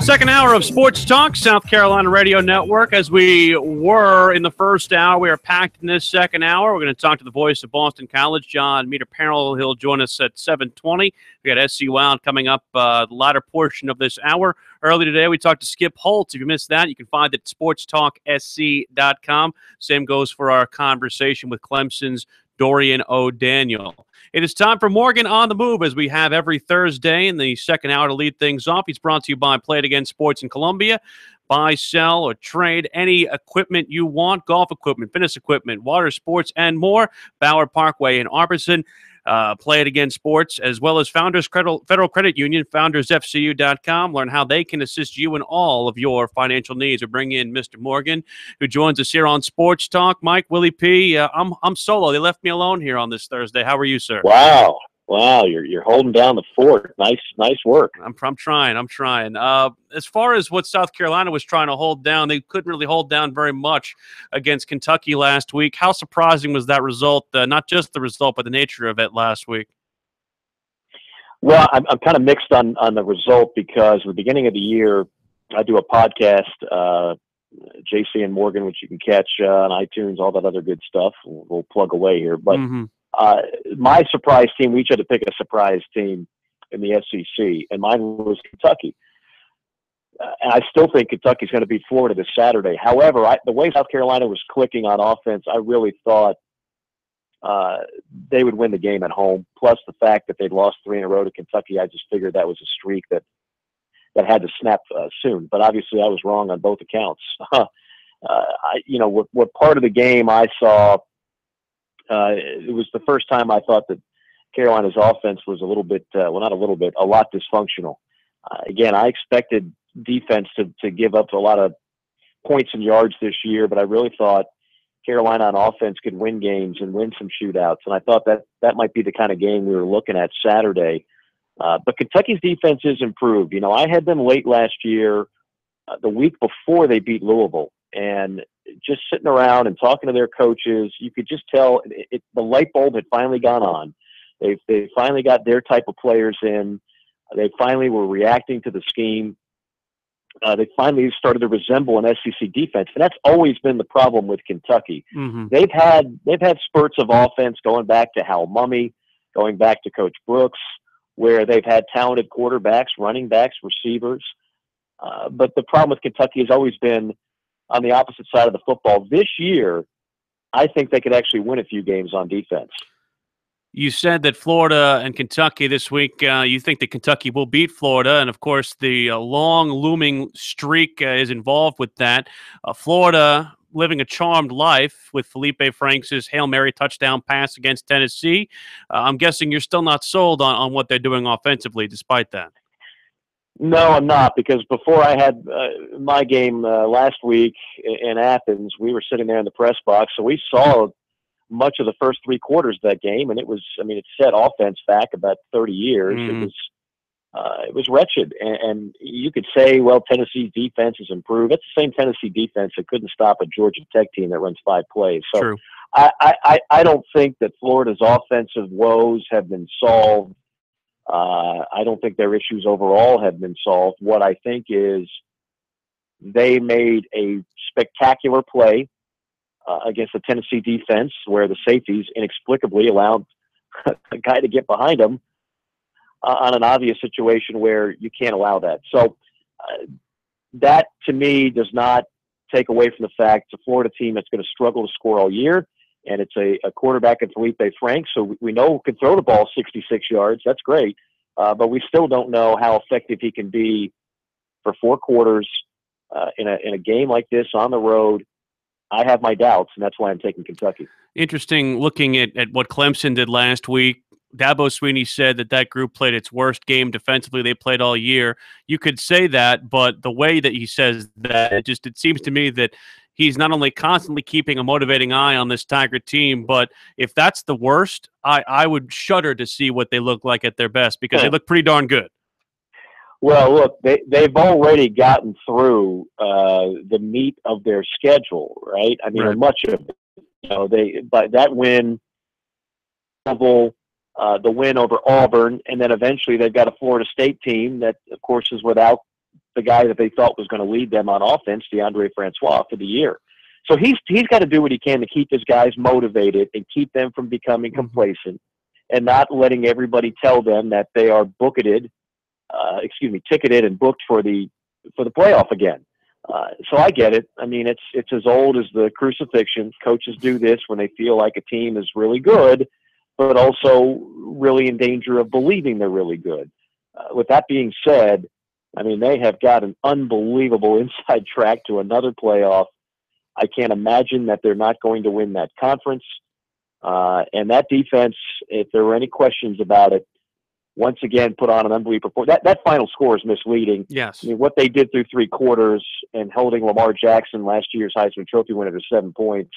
Second hour of Sports Talk, South Carolina Radio Network. As we were in the first hour, we are packed in this second hour. We're going to talk to the voice of Boston College, John Meter-Perrell. He'll join us at 7:20. We got SC Wild coming up the latter portion of this hour. Early today, we talked to Skip Holtz. If you missed that, you can find it at SportsTalkSC.com. Same goes for our conversation with Clemson's Dorian O'Daniel. It is time for Morgan on the Move, as we have every Thursday in the second hour to lead things off. He's brought to you by Play It Again Sports in Columbia. Buy, sell, or trade any equipment you want, golf equipment, fitness equipment, water sports, and more. Ballard Parkway in Arborson. Play It Again Sports, as well as Founders Federal Credit Union, foundersfcu.com. Learn how they can assist you in all of your financial needs. We bring in Mr. Morgan, who joins us here on Sports Talk. Mike, Willie P., I'm solo. They left me alone here on this Thursday. How are you, sir? Wow, you're holding down the fort. Nice work. I'm trying. As far as what South Carolina was trying to hold down, they couldn't really hold down very much against Kentucky last week. How surprising was that result? Not just the result, but the nature of it last week. Well, I'm kind of mixed on the result, because at the beginning of the year, I do a podcast, JC and Morgan, which you can catch on iTunes, all that other good stuff. We'll plug away here, but. My surprise team, we each had to pick a surprise team in the SEC, and mine was Kentucky. And I still think Kentucky's going to beat Florida this Saturday. However, the way South Carolina was clicking on offense, I really thought they would win the game at home. Plus the fact that they'd lost 3 in a row to Kentucky, I just figured that was a streak that had to snap soon. But obviously I was wrong on both accounts. What part of the game I saw, it was the first time I thought that Carolina's offense was a little bit, a lot dysfunctional. Again, I expected defense to give up a lot of points and yards this year, but I really thought Carolina on offense could win games and win some shootouts. And I thought that might be the kind of game we were looking at Saturday. But Kentucky's defense is improved. I had them late last year, the week before they beat Louisville, and just sitting around and talking to their coaches, you could just tell the light bulb had finally gone on. They finally got their type of players in. They finally were reacting to the scheme. They finally started to resemble an SEC defense, and that's always been the problem with Kentucky. Mm-hmm. They've had spurts of offense going back to Hal Mumme, going back to Coach Brooks, where they've had talented quarterbacks, running backs, receivers. But the problem with Kentucky has always been on the opposite side of the football. This year, I think they could actually win a few games on defense. You said that Florida and Kentucky this week, you think that Kentucky will beat Florida, and of course the long looming streak is involved with that. Florida living a charmed life with Felipe Franks' Hail Mary touchdown pass against Tennessee. I'm guessing you're still not sold on what they're doing offensively despite that. No, I'm not, because before I had my game last week in Athens, we were sitting there in the press box, so we saw much of the first 3 quarters of that game, and it set offense back about 30 years. It was wretched, and you could say, well, Tennessee's defense has improved. It's the same Tennessee defense that couldn't stop a Georgia Tech team that runs 5 plays. So true. I don't think that Florida's offensive woes have been solved. I don't think their issues overall have been solved. What I think is they made a spectacular play against the Tennessee defense where the safeties inexplicably allowed a guy to get behind them on an obvious situation where you can't allow that. So that, to me, does not take away from the fact it's a Florida team that's going to struggle to score all year. And it's a quarterback in Felipe Franks, so we know can throw the ball 66 yards. That's great. But we still don't know how effective he can be for 4 quarters in a game like this on the road. I have my doubts, and that's why I'm taking Kentucky. Interesting looking at what Clemson did last week. Dabo Swinney said that group played its worst game defensively they played all year. You could say that, but the way that he says that, it seems to me that he's not only constantly keeping a motivating eye on this Tiger team, but if that's the worst, I would shudder to see what they look like at their best, because they look pretty darn good. Well, look, they've already gotten through the meat of their schedule, right? I mean, Right. or much of it. But that win, the win over Auburn, and then eventually they've got a Florida State team that, of course, is without the guy that they thought was going to lead them on offense, DeAndre Francois, for the year. So he's got to do what he can to keep his guys motivated and keep them from becoming complacent and not letting everybody tell them that they are ticketed and booked for the playoff again. So I get it. I mean, it's as old as the crucifixion. Coaches do this when they feel like a team is really good, but also really in danger of believing they're really good. With that being said, I mean, they have got an unbelievable inside track to another playoff. I can't imagine that they're not going to win that conference. And that defense, if there were any questions about it, once again put on an unbelievable performance. That final score is misleading. Yes. I mean, what they did through 3 quarters and holding Lamar Jackson, last year's Heisman Trophy winner, to 7 points,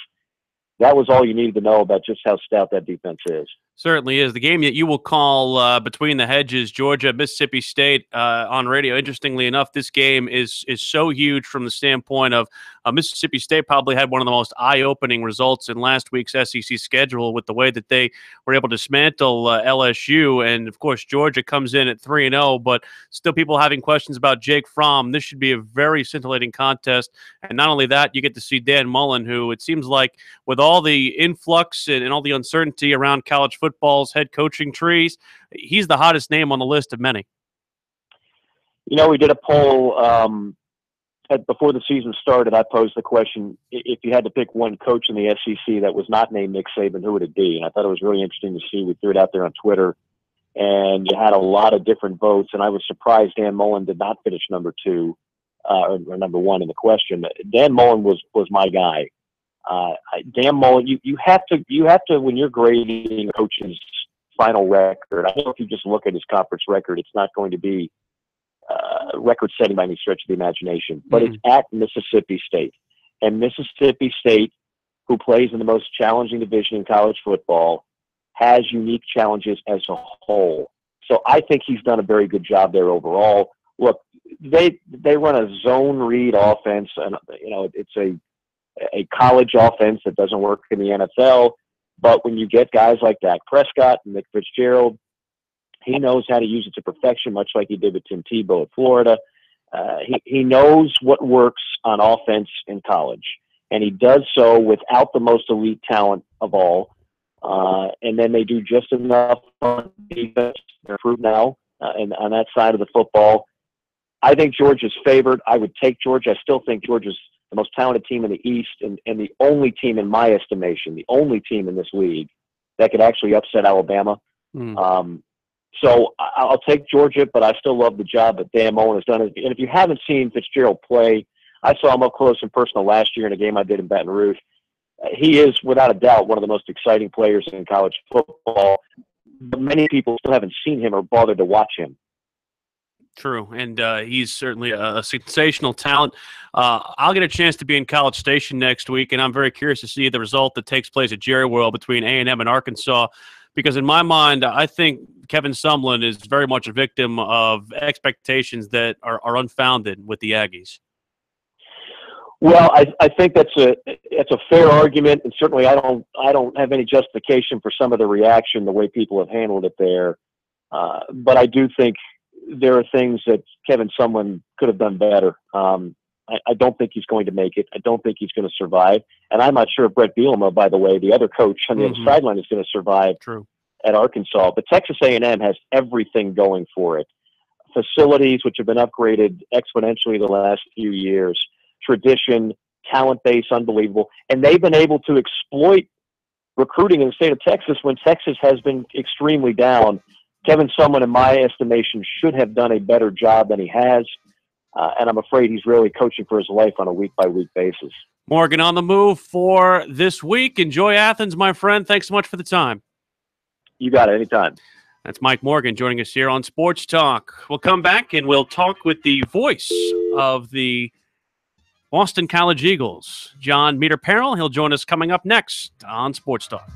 that was all you needed to know about just how stout that defense is. Certainly is. The game that you will call between the hedges, Georgia, Mississippi State, on radio. Interestingly enough, this game is so huge from the standpoint of Mississippi State probably had one of the most eye-opening results in last week's SEC schedule with the way that they were able to dismantle LSU. And, of course, Georgia comes in at 3-0, but still people having questions about Jake Fromm. This should be a very scintillating contest. And not only that, you get to see Dan Mullen, who it seems like with all the influx and all the uncertainty around college football's head coaching trees, he's the hottest name on the list of many. You know, we did a poll before the season started. I posed the question, if you had to pick one coach in the SEC that was not named Nick Saban, who would it be? And I thought it was really interesting to see. We threw it out there on Twitter, and you had a lot of different votes, and I was surprised Dan Mullen did not finish number 2 or number 1 in the question. Dan Mullen was my guy. Dan Mullen, you have to when you're grading a coach's final record, I don't know if you just look at his conference record, it's not going to be record setting by any stretch of the imagination, but it's at Mississippi State. And Mississippi State, who plays in the most challenging division in college football, has unique challenges as a whole. So I think he's done a very good job there overall. Look, they run a zone read offense, and you know, it's a college offense that doesn't work in the NFL. But when you get guys like Dak Prescott and Nick Fitzgerald, he knows how to use it to perfection, much like he did with Tim Tebow at Florida. He knows what works on offense in college, and he does so without the most elite talent of all. And then they do just enough on defense. They're improved now, and on that side of the football. I think Georgia's favored. I would take Georgia. I still think Georgia's the most talented team in the East, and the only team, in my estimation, the only team in this league that could actually upset Alabama. So I'll take Georgia, but I still love the job that Dan Mullen has done. And if you haven't seen Fitzgerald play, I saw him up close and personal last year in a game I did in Baton Rouge. He is, without a doubt, one of the most exciting players in college football. But many people still haven't seen him or bothered to watch him. True, and he's certainly a sensational talent. I'll get a chance to be in College Station next week, and I'm very curious to see the result that takes place at Jerry World between A&M and Arkansas, because in my mind, I think Kevin Sumlin is very much a victim of expectations that are unfounded with the Aggies. Well, I think that's a fair argument, and certainly I don't have any justification for some of the reaction, the way people have handled it there. But I do think there are things that Kevin Sumlin could have done better. I don't think he's going to make it. I don't think he's going to survive. And I'm not sure if Brett Bielema, by the way, the other coach on the other sideline, is going to survive at Arkansas. But Texas A&M has everything going for it. Facilities, which have been upgraded exponentially the last few years, tradition, talent base, unbelievable. And they've been able to exploit recruiting in the state of Texas when Texas has been extremely down. Kevin Sumlin, in my estimation, should have done a better job than he has. And I'm afraid he's really coaching for his life on a week-by-week basis. Morgan on the move for this week. Enjoy Athens, my friend. Thanks so much for the time. You got it. Anytime. That's Mike Morgan joining us here on Sports Talk. We'll come back and we'll talk with the voice of the Boston College Eagles, John Meter-Perrell. He'll join us coming up next on Sports Talk.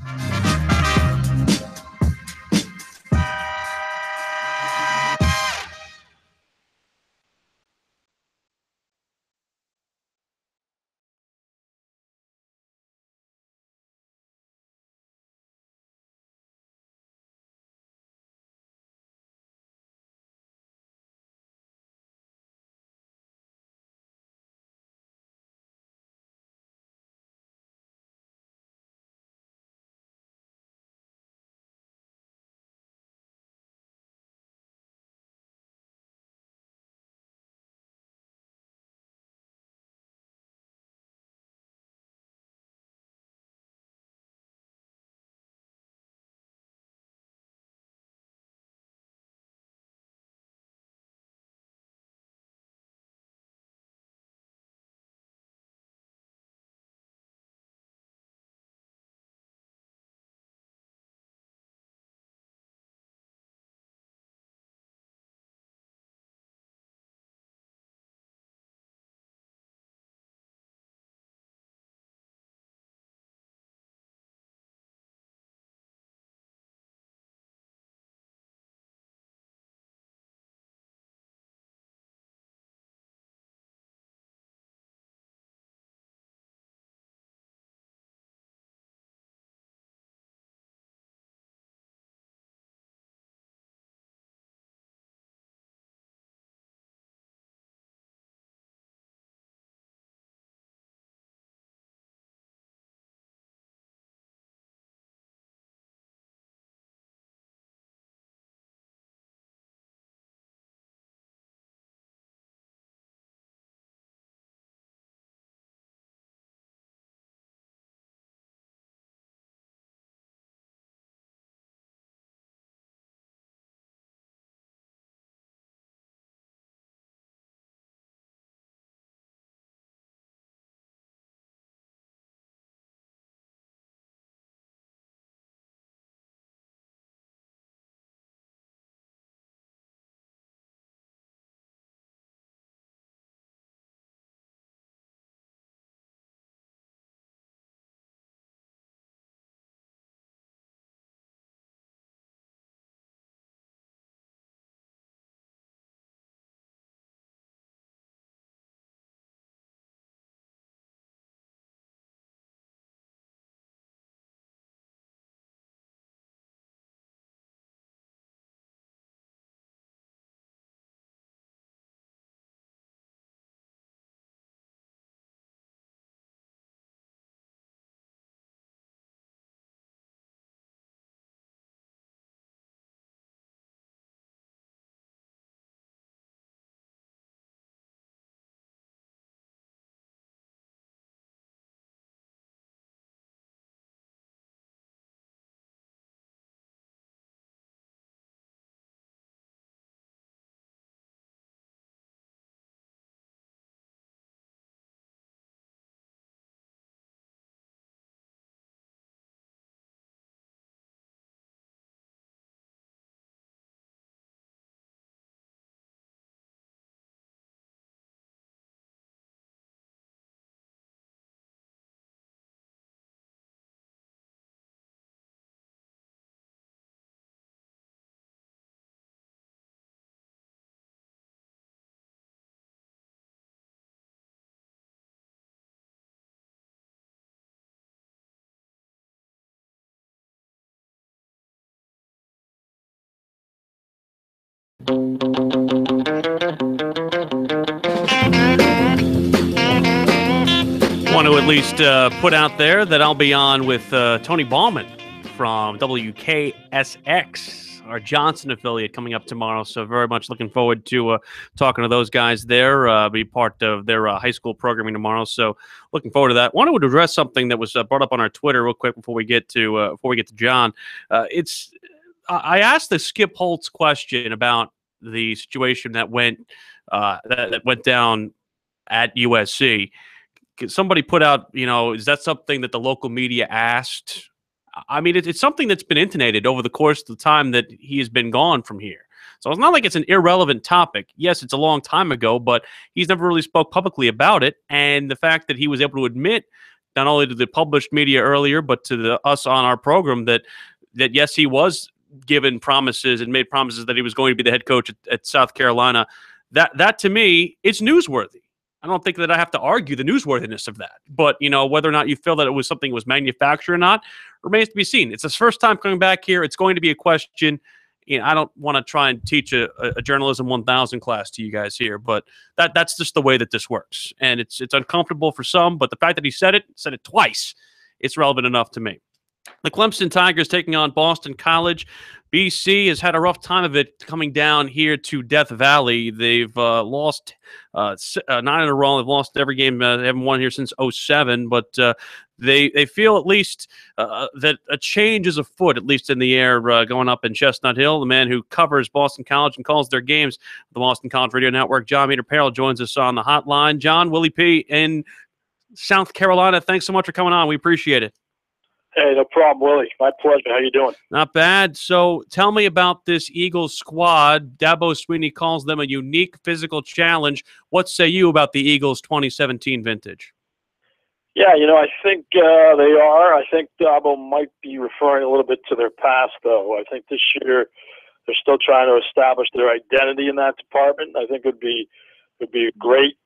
want to at least put out there that I'll be on with Tony Ballman from WKSX, our Johnson affiliate, coming up tomorrow. So very much looking forward to talking to those guys there, be part of their high school programming tomorrow. So looking forward to that. Wanted to address something that was brought up on our Twitter real quick before we get to John. I asked the Skip Holtz question about the situation that went that went down at USC. Somebody put out, is that something that the local media asked? I mean, it's something that's been intonated over the course of the time that he has been gone from here. So it's not like it's an irrelevant topic. Yes, it's a long time ago, but he's never really spoke publicly about it. And the fact that he was able to admit, not only to the published media earlier, but to us on our program, that yes, he was given promises and made promises that he was going to be the head coach at South Carolina. That to me, it's newsworthy. I don't think that I have to argue the newsworthiness of that. But, whether or not you feel that it was something that was manufactured or not remains to be seen. It's his first time coming back here. It's going to be a question. I don't want to try and teach a Journalism 1000 class to you guys here, but that's just the way that this works. And it's uncomfortable for some, but the fact that he said it twice, it's relevant enough to me. The Clemson Tigers taking on Boston College. BC has had a rough time of it coming down here to Death Valley. They've lost 9 in a row. They've lost every game. They haven't won here since 2007, but they feel at least that a change is afoot, at least in the air, going up in Chestnut Hill. The man who covers Boston College and calls their games, the Boston College Radio Network, John Meter-Perrell, joins us on the hotline. John, Willie P. in South Carolina, thanks so much for coming on. We appreciate it. Hey, no problem, Willie. My pleasure. How you doing? Not bad. So tell me about this Eagles squad. Dabo Sweeney calls them a unique physical challenge. What say you about the Eagles 2017 vintage? Yeah, I think they are. I think Dabo might be referring a little bit to their past, though. I think this year they're still trying to establish their identity in that department. I think it would be a great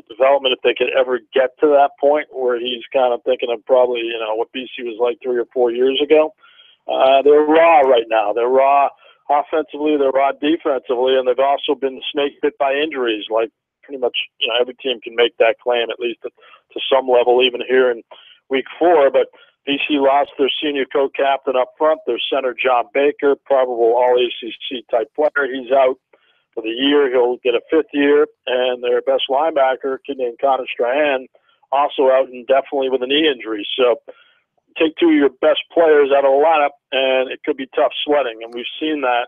development if they could ever get to that point where he's kind of thinking of probably, what BC was like 3 or 4 years ago. They're raw right now. They're raw offensively, they're raw defensively, and they've also been snake bit by injuries. Like pretty much, every team can make that claim, at least to some level, even here in week 4. But BC lost their senior co-captain up front, their center John Baker, probable all-ACC type player. He's out for the year. He'll get a 5th year, and their best linebacker, a kid named Connor Strahan, also out indefinitely with a knee injury. So take 2 of your best players out of the lineup, and it could be tough sledding. And we've seen that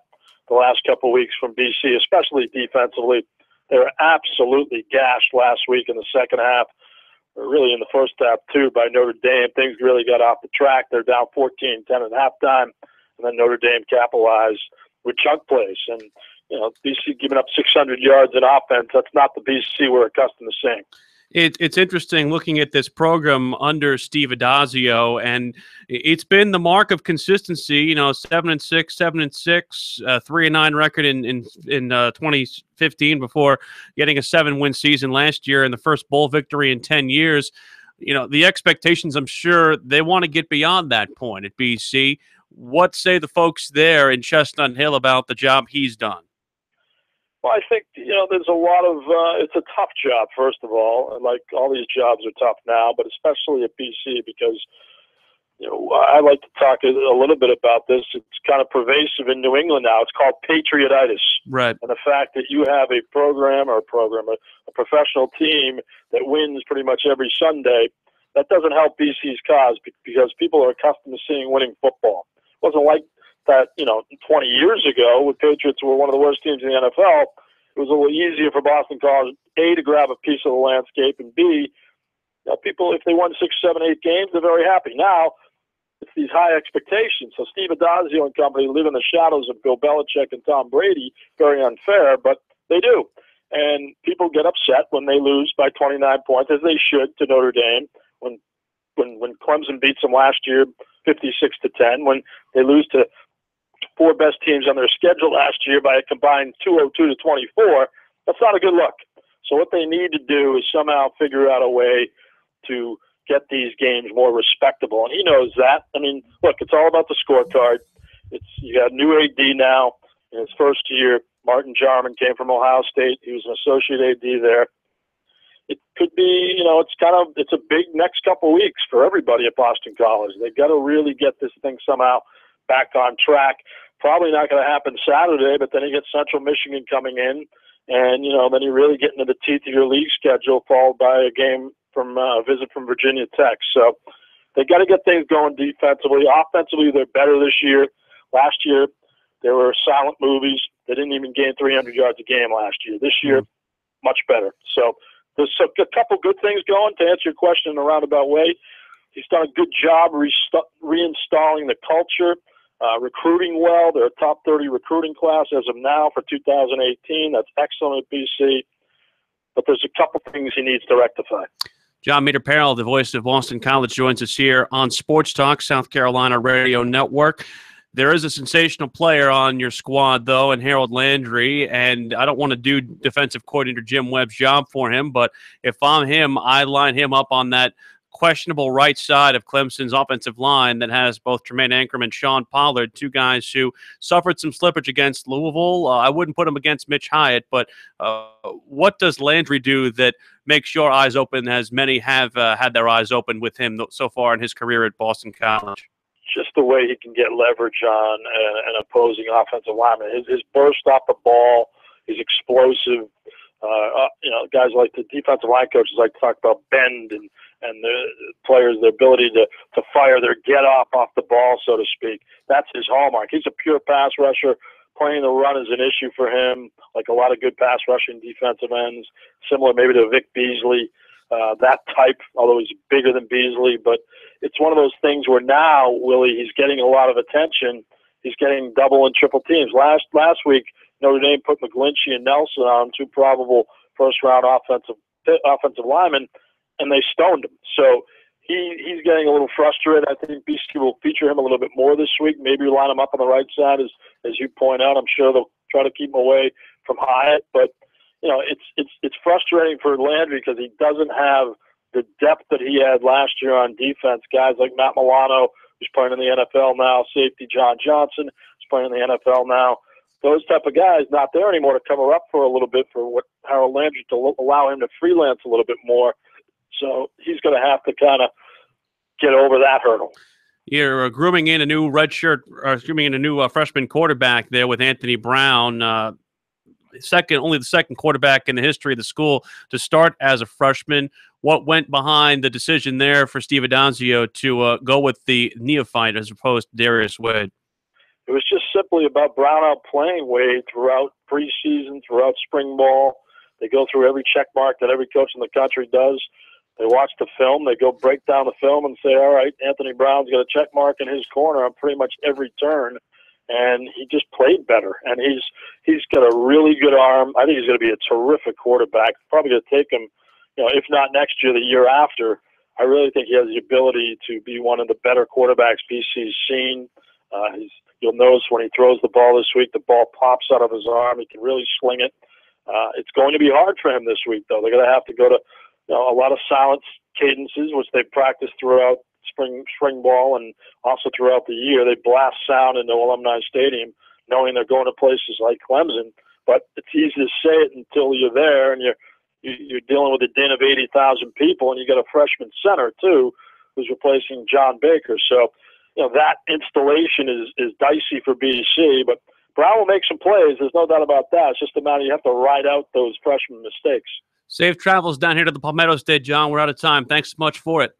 the last couple of weeks from BC, especially defensively. They were absolutely gashed last week in the second half, or really in the first half too, by Notre Dame. Things really got off the track. They're down 14-10 at halftime, and then Notre Dame capitalized with chunk plays. And BC giving up 600 yards in offense, that's not the BC we're accustomed to seeing. It's interesting looking at this program under Steve Adazio, and it's been the mark of consistency. 7-6, 7-6, 3-9 record in 2015 before getting a 7-win season last year and the first bowl victory in 10 years. The expectations, I'm sure they want to get beyond that point at BC. What say the folks there in Chestnut Hill about the job he's done? Well, I think, there's a lot of, it's a tough job, first of all. And like all these jobs are tough now, but especially at BC because, I like to talk a little bit about this. It's kind of pervasive in New England now. It's called patriotitis. Right. And the fact that you have a professional team that wins pretty much every Sunday, that doesn't help BC's cause because people are accustomed to seeing winning football. It wasn't like that, 20 years ago, when Patriots were one of the worst teams in the NFL, it was a little easier for Boston College, A, to grab a piece of the landscape, and B, people, if they won 6, 7, 8 games, they're very happy. Now, it's these high expectations. So Steve Adazio and company live in the shadows of Bill Belichick and Tom Brady. Very unfair, but they do. And people get upset when they lose by 29 points, as they should, to Notre Dame. When Clemson beats them last year, 56-10, when they lose to 4 best teams on their schedule last year by a combined 202-24, that's not a good look. So what they need to do is somehow figure out a way to get these games more respectable. And he knows that. I mean, look, it's all about the scorecard. You got a new AD now in his first year. Martin Jarman came from Ohio State. He was an associate AD there. could be, it's a big next couple of weeks for everybody at Boston College. They've got to really get this thing somehow back on track. Probably not going to happen Saturday, but then you get Central Michigan coming in, and then you really get into the teeth of your league schedule, followed by a game from a visit from Virginia Tech. So they got to get things going defensively. Offensively, they're better this year. Last year, they were silent movies. They didn't even gain 300 yards a game last year. This year, much better. So there's a couple good things going. To answer your question in a roundabout way, he's done a good job reinstalling the culture. Recruiting well. They're a top 30 recruiting class as of now for 2018. That's excellent at BC. But there's a couple things he needs to rectify. John Meter-Perrell, the voice of Boston College, joins us here on Sports Talk, South Carolina Radio Network. There is a sensational player on your squad, though, in Harold Landry, and I don't want to do defensive coordinator Jim Webb's job for him, but if I'm him, I line him up on that questionable right side of Clemson's offensive line that has both Tremaine Ankrum and Sean Pollard, two guys who suffered some slippage against Louisville. I wouldn't put them against Mitch Hyatt, but what does Landry do that makes your eyes open, as many have had their eyes open with him so far in his career at Boston College? Just the way he can get leverage on an opposing offensive lineman. His burst off the ball, he's explosive. Guys like the defensive line coaches like to talk about bend and the players, their ability to fire their get off the ball, so to speak. That's his hallmark. He's a pure pass rusher. Playing the run is an issue for him, like a lot of good pass rushing defensive ends, similar maybe to Vic Beasley, that type, although he's bigger than Beasley. But it's one of those things where now, Willie, he's getting a lot of attention. He's getting double and triple teams. Last week, Notre Dame put McGlinchey and Nelson on, two probable first-round offensive linemen, and they stoned him. So he's getting a little frustrated. I think BC will feature him a little bit more this week. Maybe line him up on the right side, as you point out. I'm sure they'll try to keep him away from Hyatt. But it's frustrating for Landry because he doesn't have the depth that he had last year on defense. Guys like Matt Milano, who's playing in the NFL now, safety John Johnson, who's playing in the NFL now. Those type of guys not there anymore to cover up for a little bit for what Harold Landry, to allow him to freelance a little bit more. So he's going to have to kind of get over that hurdle. You're grooming in a new freshman quarterback there with Anthony Brown. Only the second quarterback in the history of the school to start as a freshman. What went behind the decision there for Steve Adanzio to go with the neophyte as opposed to Darius Wade? It was just simply about Brown outplaying Wade throughout preseason, throughout spring ball. They go through every check mark that every coach in the country does. They watch the film. They go break down the film and say, all right, Anthony Brown's got a check mark in his corner on pretty much every turn. And he just played better. And he's got a really good arm. I think he's going to be a terrific quarterback. Probably going to take him, if not next year, the year after. I really think he has the ability to be one of the better quarterbacks BC's seen. You'll notice when he throws the ball this week, the ball pops out of his arm. He can really sling it. It's going to be hard for him this week, though. They're going to have to go to a lot of silence cadences, which they practice throughout spring ball and also throughout the year. They blast sound into Alumni Stadium, knowing they're going to places like Clemson. But it's easy to say it until you're there, and you're dealing with a din of 80,000 people, and you got a freshman center too, who's replacing John Baker. So, that installation is dicey for BC, but Brown will make some plays. There's no doubt about that. It's just a matter you have to ride out those freshman mistakes. Safe travels down here to the Palmetto State, John. We're out of time. Thanks so much for it.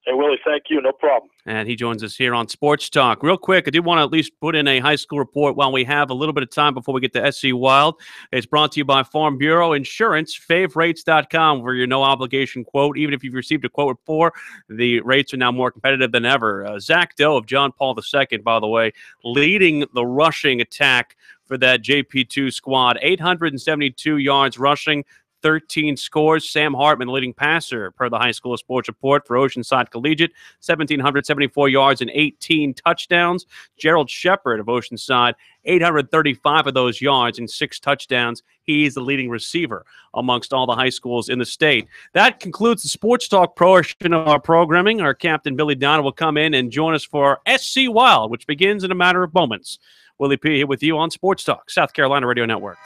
Hey, Willie, thank you. No problem. And he joins us here on Sports Talk. Real quick, I do want to at least put in a high school report while we have a little bit of time before we get to SC Wild. It's brought to you by Farm Bureau Insurance, favrates.com for your no-obligation quote. Even if you've received a quote before, the rates are now more competitive than ever. Zach Doe of John Paul II, by the way, leading the rushing attack for that JP2 squad. 872 yards rushing, 13 scores. Sam Hartman, leading passer per the High School of Sports report for Oceanside Collegiate, 1,774 yards and 18 touchdowns. Gerald Shepard of Oceanside, 835 of those yards and 6 touchdowns. He's the leading receiver amongst all the high schools in the state. That concludes the Sports Talk portion of our programming. Our captain, Billy Donna, will come in and join us for SC Wild, which begins in a matter of moments. Willie P. here with you on Sports Talk, South Carolina Radio Network.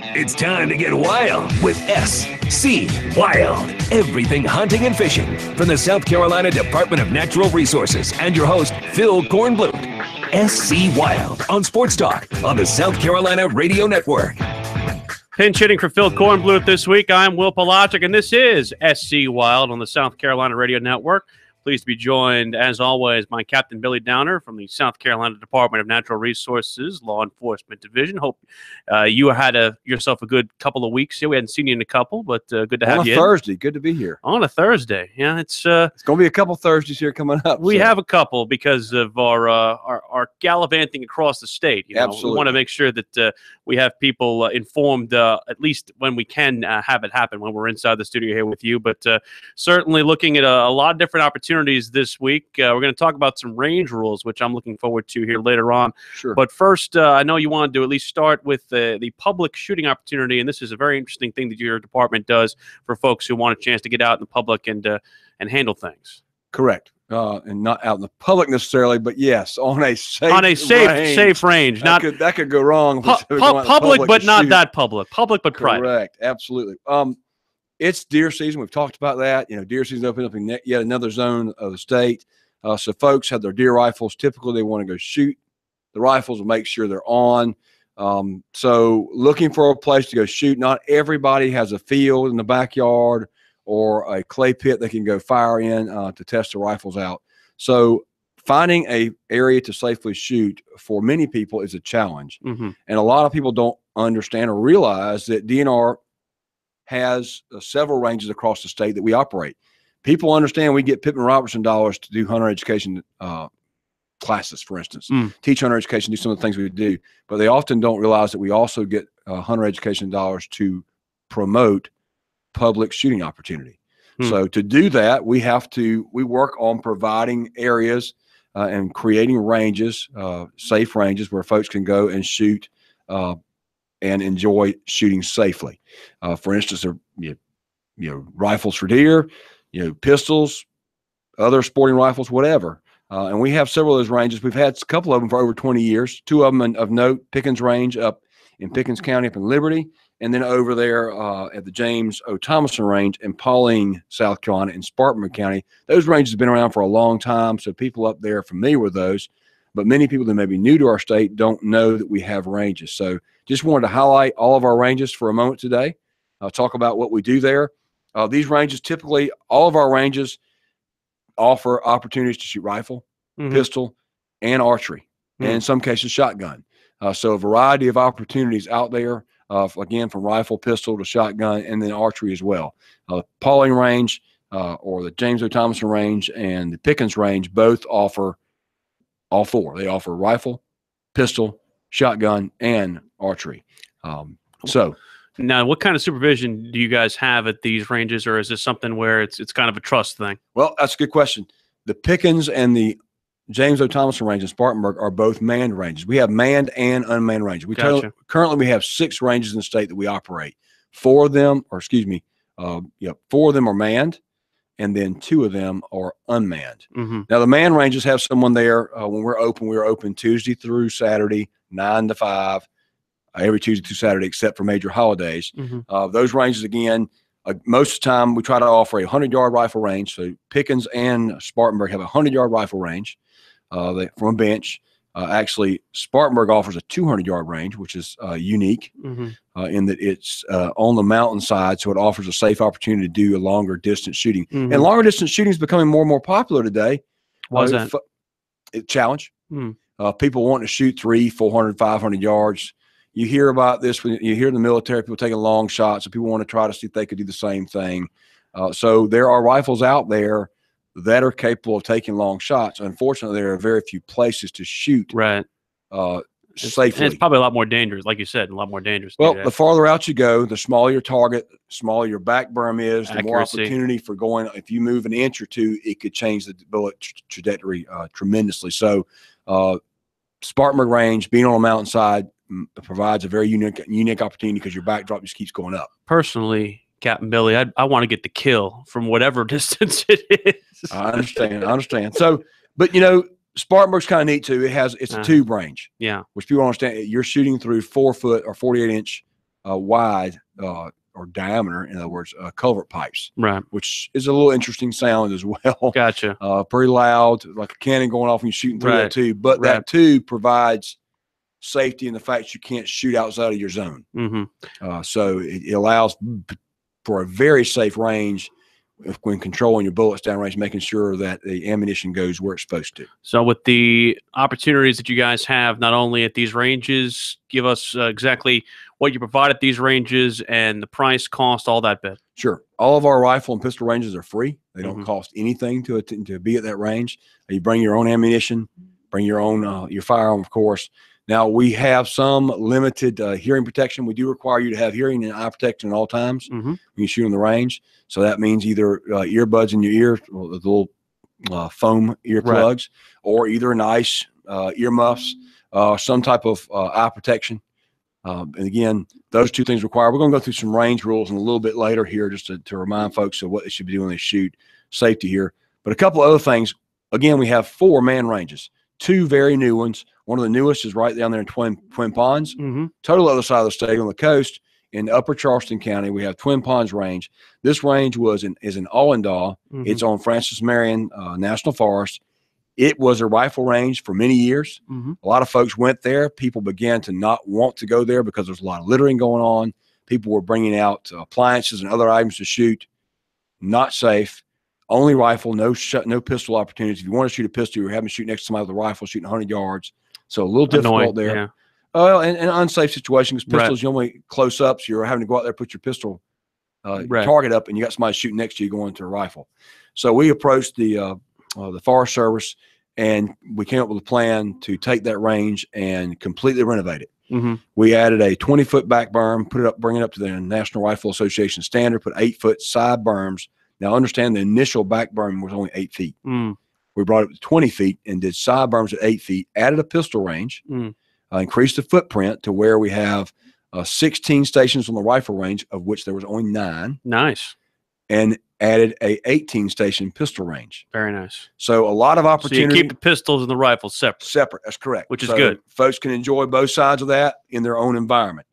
It's time to get wild with SC Wild. Everything hunting and fishing from the South Carolina Department of Natural Resources and your host, Phil Kornblut. SC Wild on Sports Talk on the South Carolina Radio Network. Pinch hitting for Phil Kornblut this week. I'm Will Pelagic, and this is SC Wild on the South Carolina Radio Network. Pleased to be joined, as always, by Captain Billy Downer from the South Carolina Department of Natural Resources Law Enforcement Division. Hope you had yourself a good couple of weeks here. We hadn't seen you in a couple, but good to have you on a Thursday. Good to be here. On a Thursday. Yeah, it's going to be a couple Thursdays here coming up. We have a couple because of our gallivanting across the state. Absolutely. We want to make sure that we have people informed, at least when we can have it happen, when we're inside the studio here with you. But certainly looking at a lot of different opportunities this week. We're going to talk about some range rules, which I'm looking forward to here later on. Sure. But first, I know you wanted to at least start with the public shooting opportunity, and this is a very interesting thing that your department does for folks who want a chance to get out in the public and handle things. Correct. And not out in the public necessarily, but yes, on a safe range. That could go wrong. Public, but not that public. Public, but private. Correct. Absolutely. It's deer season. We've talked about that. Deer season opened up in yet another zone of the state. So folks have their deer rifles. Typically, they want to go shoot the rifles and make sure they're on. So looking for a place to go shoot. Not everybody has a field in the backyard or a clay pit they can go fire in to test the rifles out. So finding a area to safely shoot for many people is a challenge. Mm-hmm. And a lot of people don't understand or realize that DNR has several ranges across the state that we operate. People understand we get Pittman Robertson dollars to do hunter education classes, for instance, teach hunter education, do some of the things we do, but they often don't realize that we also get hunter education dollars to promote public shooting opportunity. So to do that, we work on providing areas and creating ranges, safe ranges where folks can go and shoot and enjoy shooting safely. For instance, rifles for deer, pistols, other sporting rifles, whatever. And we have several of those ranges. We've had a couple of them for over 20 years. Two of them of note, Pickens Range up in Pickens County up in Liberty, and then over there at the James O. Thomason Range in Paulding, South Carolina, in Spartanburg County. Those ranges have been around for a long time, so people up there are familiar with those. But many people that may be new to our state don't know that we have ranges. So just wanted to highlight all of our ranges for a moment today. I'll talk about what we do there. These ranges, typically, all of our ranges offer opportunities to shoot rifle, pistol, and archery, and in some cases, shotgun. So a variety of opportunities out there, again, from rifle, pistol to shotgun, and then archery as well. Paulding Range or the James O. Thomason Range and the Pickens Range both offer all four. They offer rifle, pistol, shotgun, and archery. Now, what kind of supervision do you guys have at these ranges, or is this something where it's kind of a trust thing? Well, that's a good question. The Pickens and the James O. Thomason Range in Spartanburg are both manned ranges. We have manned and unmanned ranges. Currently, we have 6 ranges in the state that we operate. 4 of them are manned, and then 2 of them are unmanned. Now, the manned ranges have someone there when we're open Tuesday through Saturday, 9 to 5, every Tuesday through Saturday, except for major holidays. Those ranges, again, most of the time we try to offer a 100-yard rifle range. So Pickens and Spartanburg have a 100-yard rifle range from a bench. Actually, Spartanburg offers a 200-yard range, which is unique in that it's on the mountainside, so it offers a safe opportunity to do a longer distance shooting. And longer distance shooting is becoming more and more popular today. Why is that? Challenge. People wanting to shoot 300, 400, 500 yards. You hear about this when you hear in the military, people taking long shots, and people want to try to see if they could do the same thing. So there are rifles out there that are capable of taking long shots. Unfortunately, there are very few places to shoot safely. And it's probably a lot more dangerous, like you said, a lot more dangerous. Well, the farther out you go, the smaller your target, the smaller your back berm is, the more opportunity for going. If you move an inch or two, it could change the bullet trajectory tremendously. So Spartanburg Range, being on a mountainside, provides a very unique opportunity because your backdrop just keeps going up. Personally, Captain Billy, I want to get the kill from whatever distance it is. I understand. So, but Spartanburg's kind of neat too. It's a tube range. Yeah. Which people understand. You're shooting through 4 foot or 48-inch wide or diameter, in other words, culvert pipes, right? Which is a little interesting sound as well. Gotcha. Pretty loud, like a cannon going off when you're shooting through Right. that tube. But Right. that tube provides safety in the fact you can't shoot outside of your zone. So it allows for a very safe range when controlling your bullets downrange, making sure that the ammunition goes where it's supposed to. So with the opportunities that you guys have, not only at these ranges, give us exactly what you provide at these ranges and the price, cost, all that bit. Sure. All of our rifle and pistol ranges are free. They don't cost anything to be at that range. You bring your own ammunition, bring your own your firearm, of course. Now, we have some limited hearing protection. We do require you to have hearing and eye protection at all times when you shoot on the range. So that means either earbuds in your ear, the little foam earplugs, or either nice earmuffs, some type of eye protection. And again, those two things required. We're going to go through some range rules in a little bit later here just to remind folks of what they should be doing when they shoot, safety here. But a couple of other things. Again, we have 4 man ranges, 2 very new ones. One of the newest is right down there in Twin Ponds. Total other side of the state on the coast in Upper Charleston County, we have Twin Ponds Range. This range is in Allendale. It's on Francis Marion National Forest. It was a rifle range for many years. A lot of folks went there. People began to not want to go there because there's a lot of littering going on. People were bringing out appliances and other items to shoot. Not safe. Only rifle, no pistol opportunities. If you want to shoot a pistol, you're having to shoot next to somebody with a rifle shooting 100 yards. So a little difficult there. Yeah. And an unsafe situation because pistols, you only close up, so you're having to go out there, put your pistol target up, and you got somebody shooting next to you going to a rifle. So we approached the Forest Service, and we came up with a plan to take that range and completely renovate it. We added a 20-foot back berm, bring it up to the National Rifle Association standard, put 8-foot side berms. Now, understand the initial back berm was only 8 feet. We brought it to 20 feet and did side berms at 8 feet, added a pistol range, increased the footprint to where we have 16 stations on the rifle range, of which there was only 9. Nice. And added a 18-station pistol range. Very nice. So a lot of opportunity. So you keep the pistols and the rifles separate. Separate, that's correct. Which is good. Folks can enjoy both sides of that in their own environment.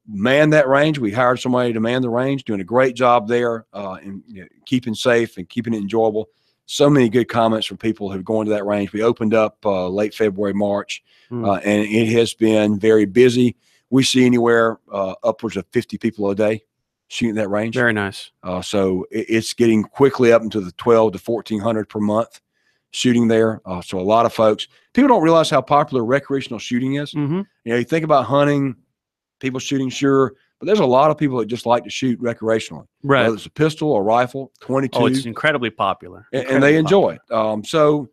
Man that range. We hired somebody to man the range, doing a great job there in keeping safe and keeping it enjoyable. So many good comments from people who've gone to that range. We opened up late February, March, and it has been very busy. We see anywhere upwards of 50 people a day shooting that range. Very nice. So it's getting quickly up into the 12 to 1,400 per month shooting there. So a lot of folks, people don't realize how popular recreational shooting is. You think about hunting, people shooting, sure, but there's a lot of people that just like to shoot recreationally. Right. Whether it's a pistol, a rifle, 22. Oh, it's incredibly popular. And they enjoy it. So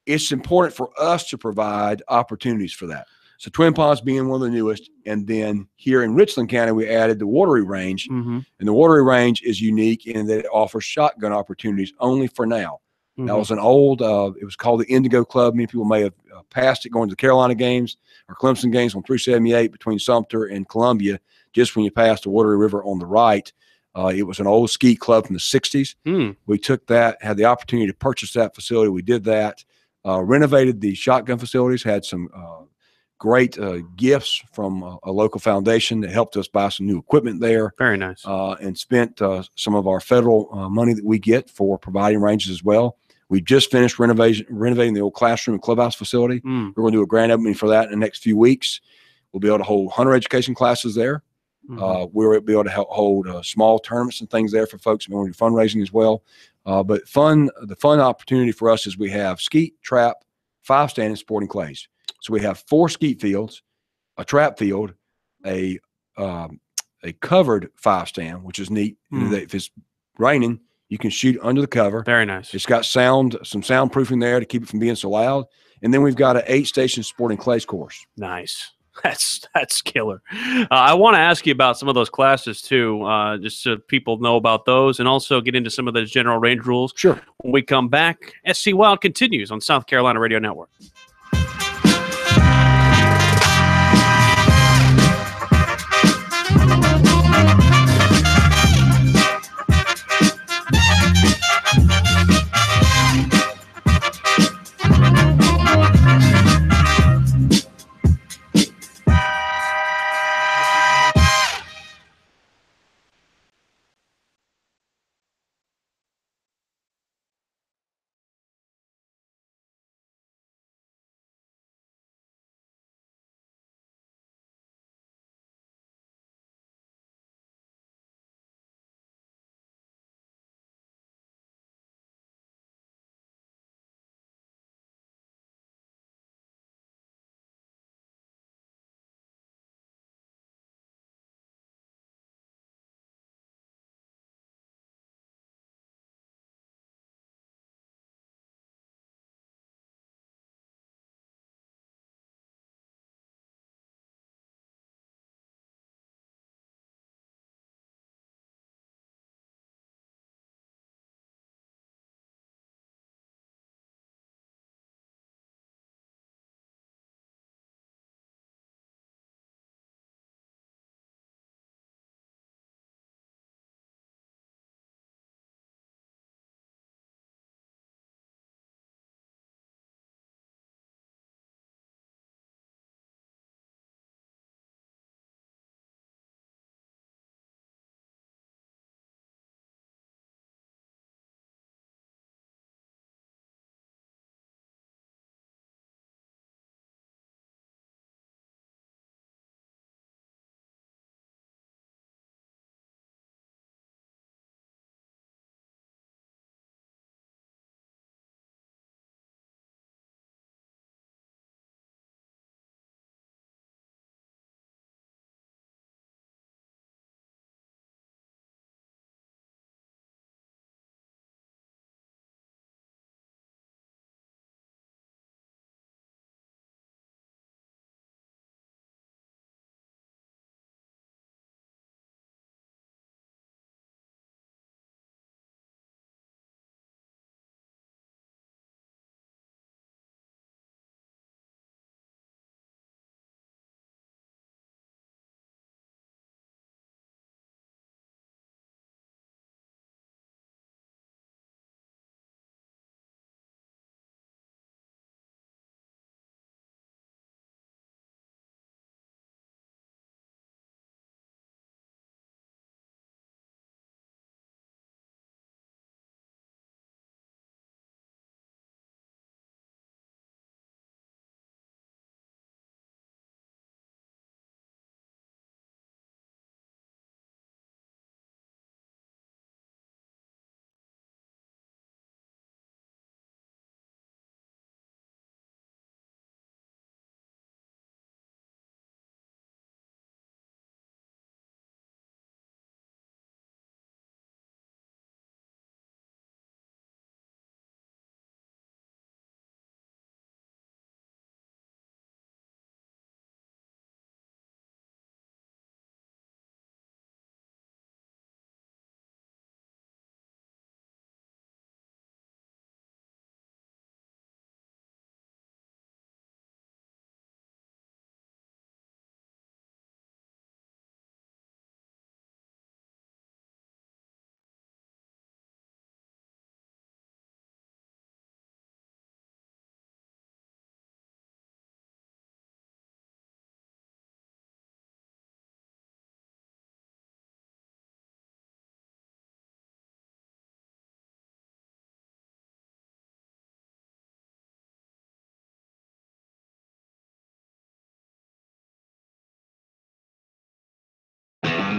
it's important for us to provide opportunities for that. So Twin Ponds being one of the newest. And then here in Richland County, we added the Watery Range. And the Watery Range is unique in that it offers shotgun opportunities only for now. That was an old, it was called the Indigo Club. Many people may have passed it going to the Carolina games or Clemson games on 378 between Sumter and Columbia, just when you pass the Watery River on the right. It was an old ski club from the 60s. We took that, had the opportunity to purchase that facility. We did that, renovated the shotgun facilities, had some great gifts from a local foundation that helped us buy some new equipment there. Very nice. And spent some of our federal money that we get for providing ranges as well. We just finished renovating the old classroom and clubhouse facility. We're going to do a grand opening for that in the next few weeks. We'll be able to hold hunter education classes there. We'll be able to hold small tournaments and things there for folks who want to do fundraising as well. But the fun opportunity for us is we have skeet, trap, 5-stand, and sporting clays. So we have 4 skeet fields, a trap field, a covered 5-stand, which is neat. If it's raining, you can shoot under the cover. Very nice. It's got some soundproofing there to keep it from being so loud. And then we've got an 8-station sporting clays course. Nice. That's killer. I want to ask you about some of those classes too, just so people know about those, and also get into some of those general range rules. Sure. When we come back, SC Wild continues on South Carolina Radio Network.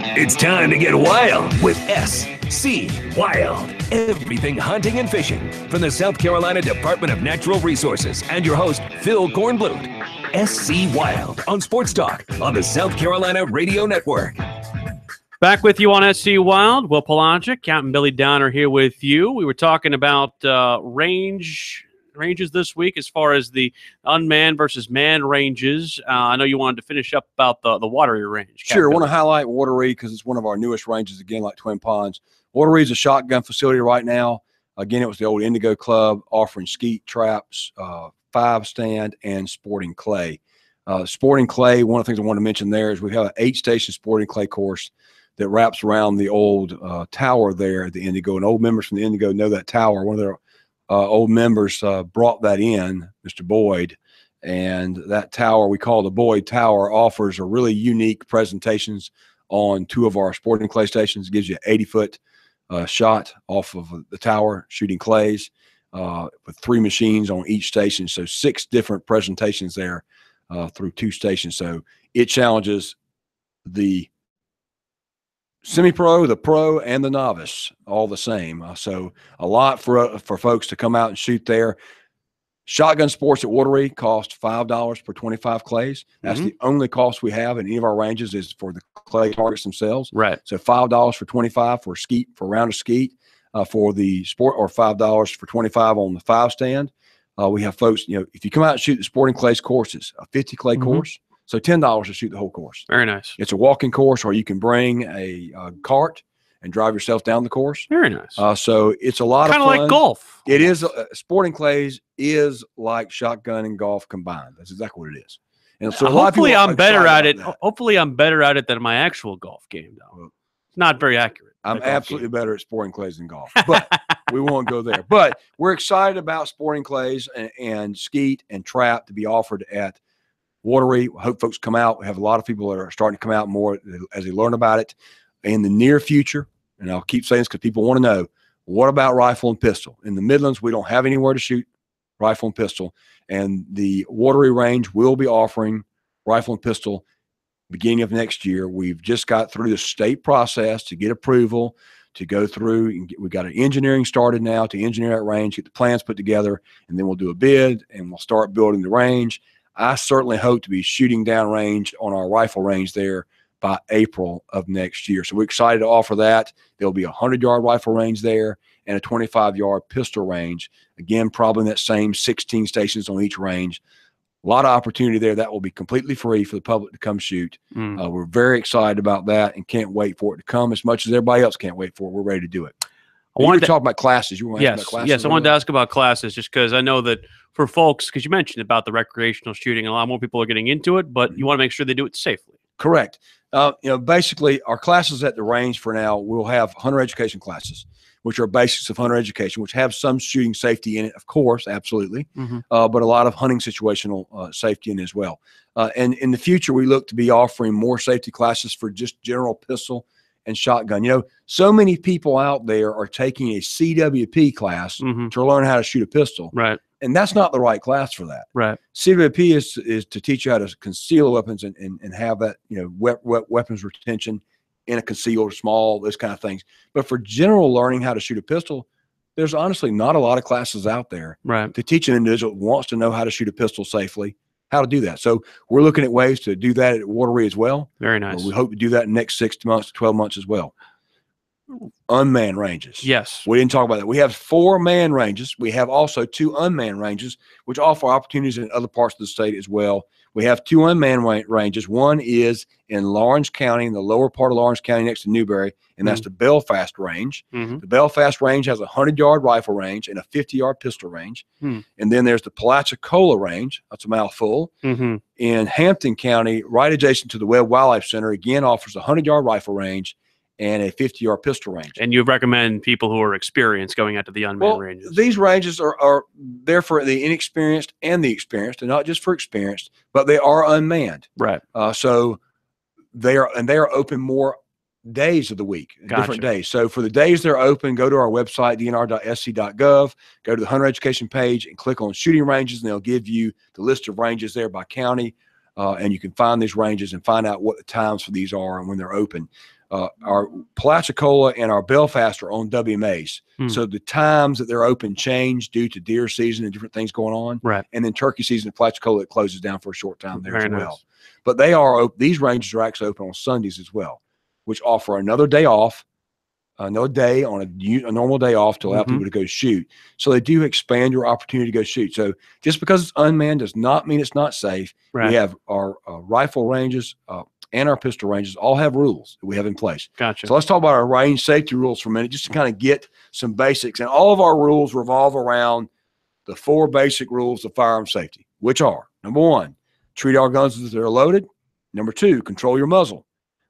It's time to get wild with SC Wild. Everything hunting and fishing from the South Carolina Department of Natural Resources and your host, Phil Kornblut. SC Wild on Sports Talk on the South Carolina Radio Network. Back with you on SC Wild. Will Pelagic, Captain Billy Downer here with you. We were talking about ranges this week as far as the unmanned versus manned ranges. I know you wanted to finish up about the Watery range. Sure. I want to highlight Watery because it's one of our newest ranges, again, like Twin Ponds. Watery is a shotgun facility right now. Again, it was the old Indigo Club offering skeet traps, 5-stand, and sporting clay. Sporting clay, one of the things I want to mention there is we have an 8-station sporting clay course that wraps around the old tower there at the Indigo. And old members from the Indigo know that tower. One of their old members brought that in, Mr. Boyd, and that tower we call the Boyd Tower offers a really unique presentations on 2 of our sporting clay stations. It gives you an 80-foot shot off of the tower shooting clays with 3 machines on each station. So 6 different presentations there through 2 stations. So it challenges the semi-pro, the pro, and the novice all the same. So a lot for folks to come out and shoot there. Shotgun sports at Watery cost $5 per 25 clays. That's the only cost we have in any of our ranges is for the clay targets themselves. Right. So $5 for 25 for skeet, for a round of skeet for the sport, or $5 for 25 on the 5-stand. We have folks, if you come out and shoot the sporting clays courses, a 50 clay course, so $10 to shoot the whole course. Very nice. It's a walking course, or you can bring a cart and drive yourself down the course. Very nice. So it's a lot of fun. Kind of like golf. It is. Sporting clays is like shotgun and golf combined. That's exactly what it is. And so hopefully I'm better at it. Hopefully I'm better at it than my actual golf game, though. It's not very accurate. I'm absolutely better at sporting clays than golf, but we won't go there. But we're excited about sporting clays and skeet and trap to be offered at Watery. I hope folks come out. We have a lot of people that are starting to come out more as they learn about it in the near future. And I'll keep saying this because people want to know, what about rifle and pistol? In the Midlands, we don't have anywhere to shoot rifle and pistol. And the Watery range will be offering rifle and pistol beginning of next year. We've just got through the state process to get approval to go through. We've got an engineering started now to engineer that range, get the plans put together, and then we'll do a bid and we'll start building the range. I certainly hope to be shooting down range on our rifle range there by April of next year. So we're excited to offer that. There'll be a 100-yard rifle range there and a 25-yard pistol range. Again, probably in that same 16 stations on each range. A lot of opportunity there. That will be completely free for the public to come shoot. We're very excited about that and can't wait for it to come as much as everybody else can't wait for it. We're ready to do it. I wanted to talk about classes. You want to ask about classes? Yes, I wanted to ask about classes just because I know that for folks, because you mentioned about the recreational shooting, a lot more people are getting into it, but you want to make sure they do it safely. Correct. Basically, our classes at the range for now, we'll have hunter education classes, which are basics of hunter education, which have some shooting safety in it, of course, absolutely, but a lot of hunting situational safety in it as well. And in the future, we look to be offering more safety classes for just general pistol and shotgun. So many people out there are taking a CWP class to learn how to shoot a pistol. Right. And that's not the right class for that. Right. CWP is to teach you how to conceal weapons and have that, weapons retention in a concealed, small, those kind of things. But for general learning how to shoot a pistol, there's honestly not a lot of classes out there to teach an individual who wants to know how to shoot a pistol safely, how to do that. So we're looking at ways to do that at Watery as well. Very nice. We hope to do that in the next 6 months to 12 months as well. Unmanned ranges. Yes. We didn't talk about that. We have 4 manned ranges. We have also 2 unmanned ranges, which offer opportunities in other parts of the state as well. We have 2 unmanned ranges. One is in Lawrence County, in the lower part of Lawrence County next to Newberry, and that's the Belfast range. The Belfast range has a 100-yard rifle range and a 50-yard pistol range. And then there's the Palachicola range. That's a mouthful. In Hampton County, right adjacent to the Webb Wildlife Center, again offers a 100-yard rifle range and a 50-yard pistol range. And you recommend people who are experienced going out to the unmanned ranges? These ranges are there for the inexperienced and the experienced, and not just for experienced, but they are unmanned. Right. So they are open more days of the week, different days. So for the days they're open, go to our website, dnr.sc.gov, go to the hunter education page and click on shooting ranges, and they'll give you the list of ranges there by county. and you can find these ranges and find out what the times for these are and when they're open. Our Palachicola and our Belfast are on WMAs. So the times that they're open change due to deer season and different things going on. Right. And then turkey season at Palachicola, it closes down for a short time there Very as well. nice. But these ranges are actually open on Sundays as well, which offer another day off, another day on a normal day off to allow people to go shoot. So they do expand your opportunity to go shoot. So just because it's unmanned does not mean it's not safe. Right. We have our rifle ranges and our pistol ranges all have rules that we have in place. Gotcha. So let's talk about our range safety rules for a minute, just to kind of get some basics. And all of our rules revolve around the 4 basic rules of firearm safety, which are, number 1, treat our guns as they're loaded. Number 2, control your muzzle.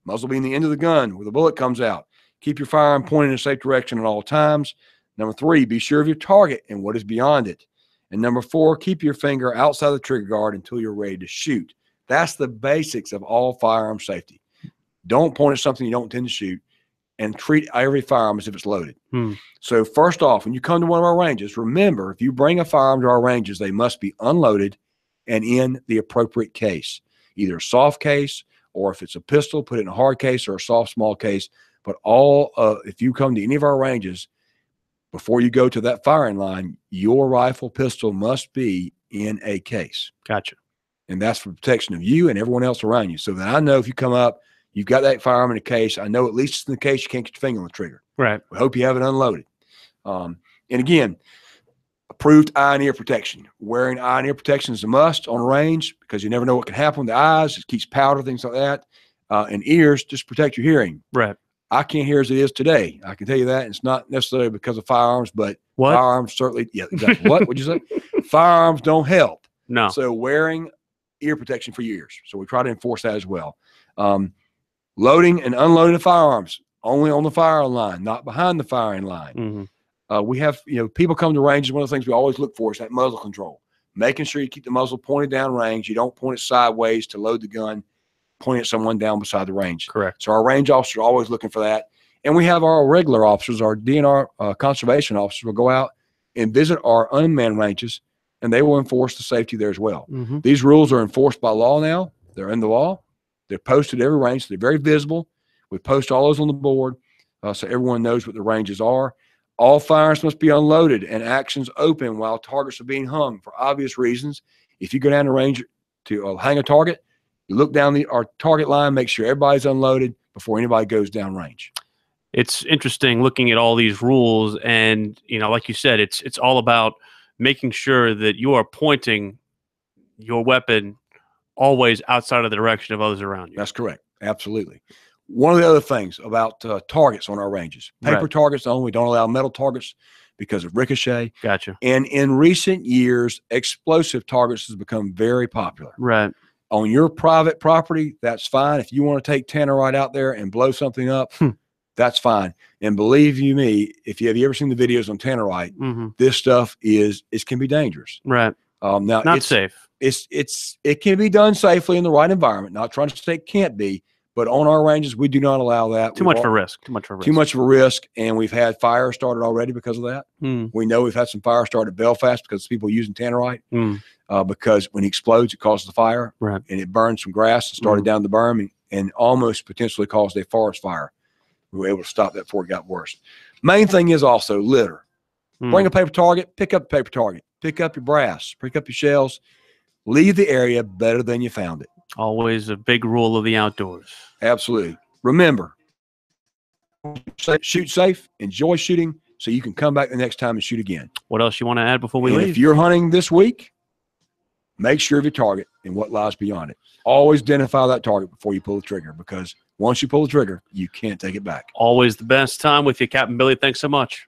Muzzle being the end of the gun where the bullet comes out. Keep your firearm pointed in a safe direction at all times. Number 3, be sure of your target and what is beyond it. And number 4, keep your finger outside the trigger guard until you're ready to shoot. That's the basics of all firearm safety. Don't point at something you don't intend to shoot, and treat every firearm as if it's loaded. So first off, when you come to one of our ranges, remember, if you bring a firearm to our ranges, they must be unloaded and in the appropriate case, either a soft case, or if it's a pistol, put it in a hard case or a soft, small case. But if you come to any of our ranges, before you go to that firing line, your rifle, pistol must be in a case. Gotcha. And that's for protection of you and everyone else around you. So that I know if you come up, you've got that firearm in a case. I know at least it's in the case you can't get your finger on the trigger. Right. We hope you have it unloaded. And again, approved eye and ear protection. Wearing eye and ear protection is a must on range because you never know what can happen with the eyes. It keeps powder, things like that. And ears, just protect your hearing. Right. I can't hear as it is today. I can tell you that. It's not necessarily because of firearms, but firearms certainly, yeah, exactly. What would you say? Firearms don't help. No. So wearing ear protection for your ears. So we try to enforce that as well. Loading and unloading the firearms only on the firing line, not behind the firing line. We have, people come to ranges. One of the things we always look for is that muzzle control, making sure you keep the muzzle pointed down range. You don't point it sideways to load the gun, point at someone down beside the range. Correct. So our range officers are always looking for that. And we have our regular officers, our DNR conservation officers will go out and visit our unmanned ranges, and they will enforce the safety there as well. These rules are enforced by law now. They're in the law. They're posted at every range. They're very visible. We post all those on the board so everyone knows what the ranges are. All firearms must be unloaded and actions open while targets are being hung for obvious reasons. If you go down the range to hang a target, you look down our target line, make sure everybody's unloaded before anybody goes down range. It's interesting looking at all these rules, and like you said, it's all about making sure that you are pointing your weapon always outside of the direction of others around you. That's correct. Absolutely. One of the other things about targets on our ranges, paper targets only. We don't allow metal targets because of ricochet. Gotcha. And in recent years, explosive targets has become very popular. Right. On your private property, that's fine. If you want to take tannerite out there and blow something up, that's fine. And believe you me, have you ever seen the videos on tannerite, this stuff can be dangerous. Right. Now not safe. It can be done safely in the right environment. Not trying to say it can't be, but on our ranges, we do not allow that. Too much of a risk. Too much of a risk. And we've had fires started already because of that. We know we've had some fires started at Belfast because people using tannerite. Because when it explodes, it causes the fire, and it burned some grass and started down the berm and almost potentially caused a forest fire. We were able to stop that before it got worse. Main thing is also litter. Bring a paper target, pick up the paper target, pick up your brass, pick up your shells, leave the area better than you found it. Always a big rule of the outdoors. Absolutely. Remember, shoot safe, enjoy shooting, so you can come back the next time and shoot again. What else you want to add before we leave? If you're hunting this week, make sure of your target and what lies beyond it. Always identify that target before you pull the trigger, because once you pull the trigger, you can't take it back. Always the best time with you, Captain Billy. Thanks so much.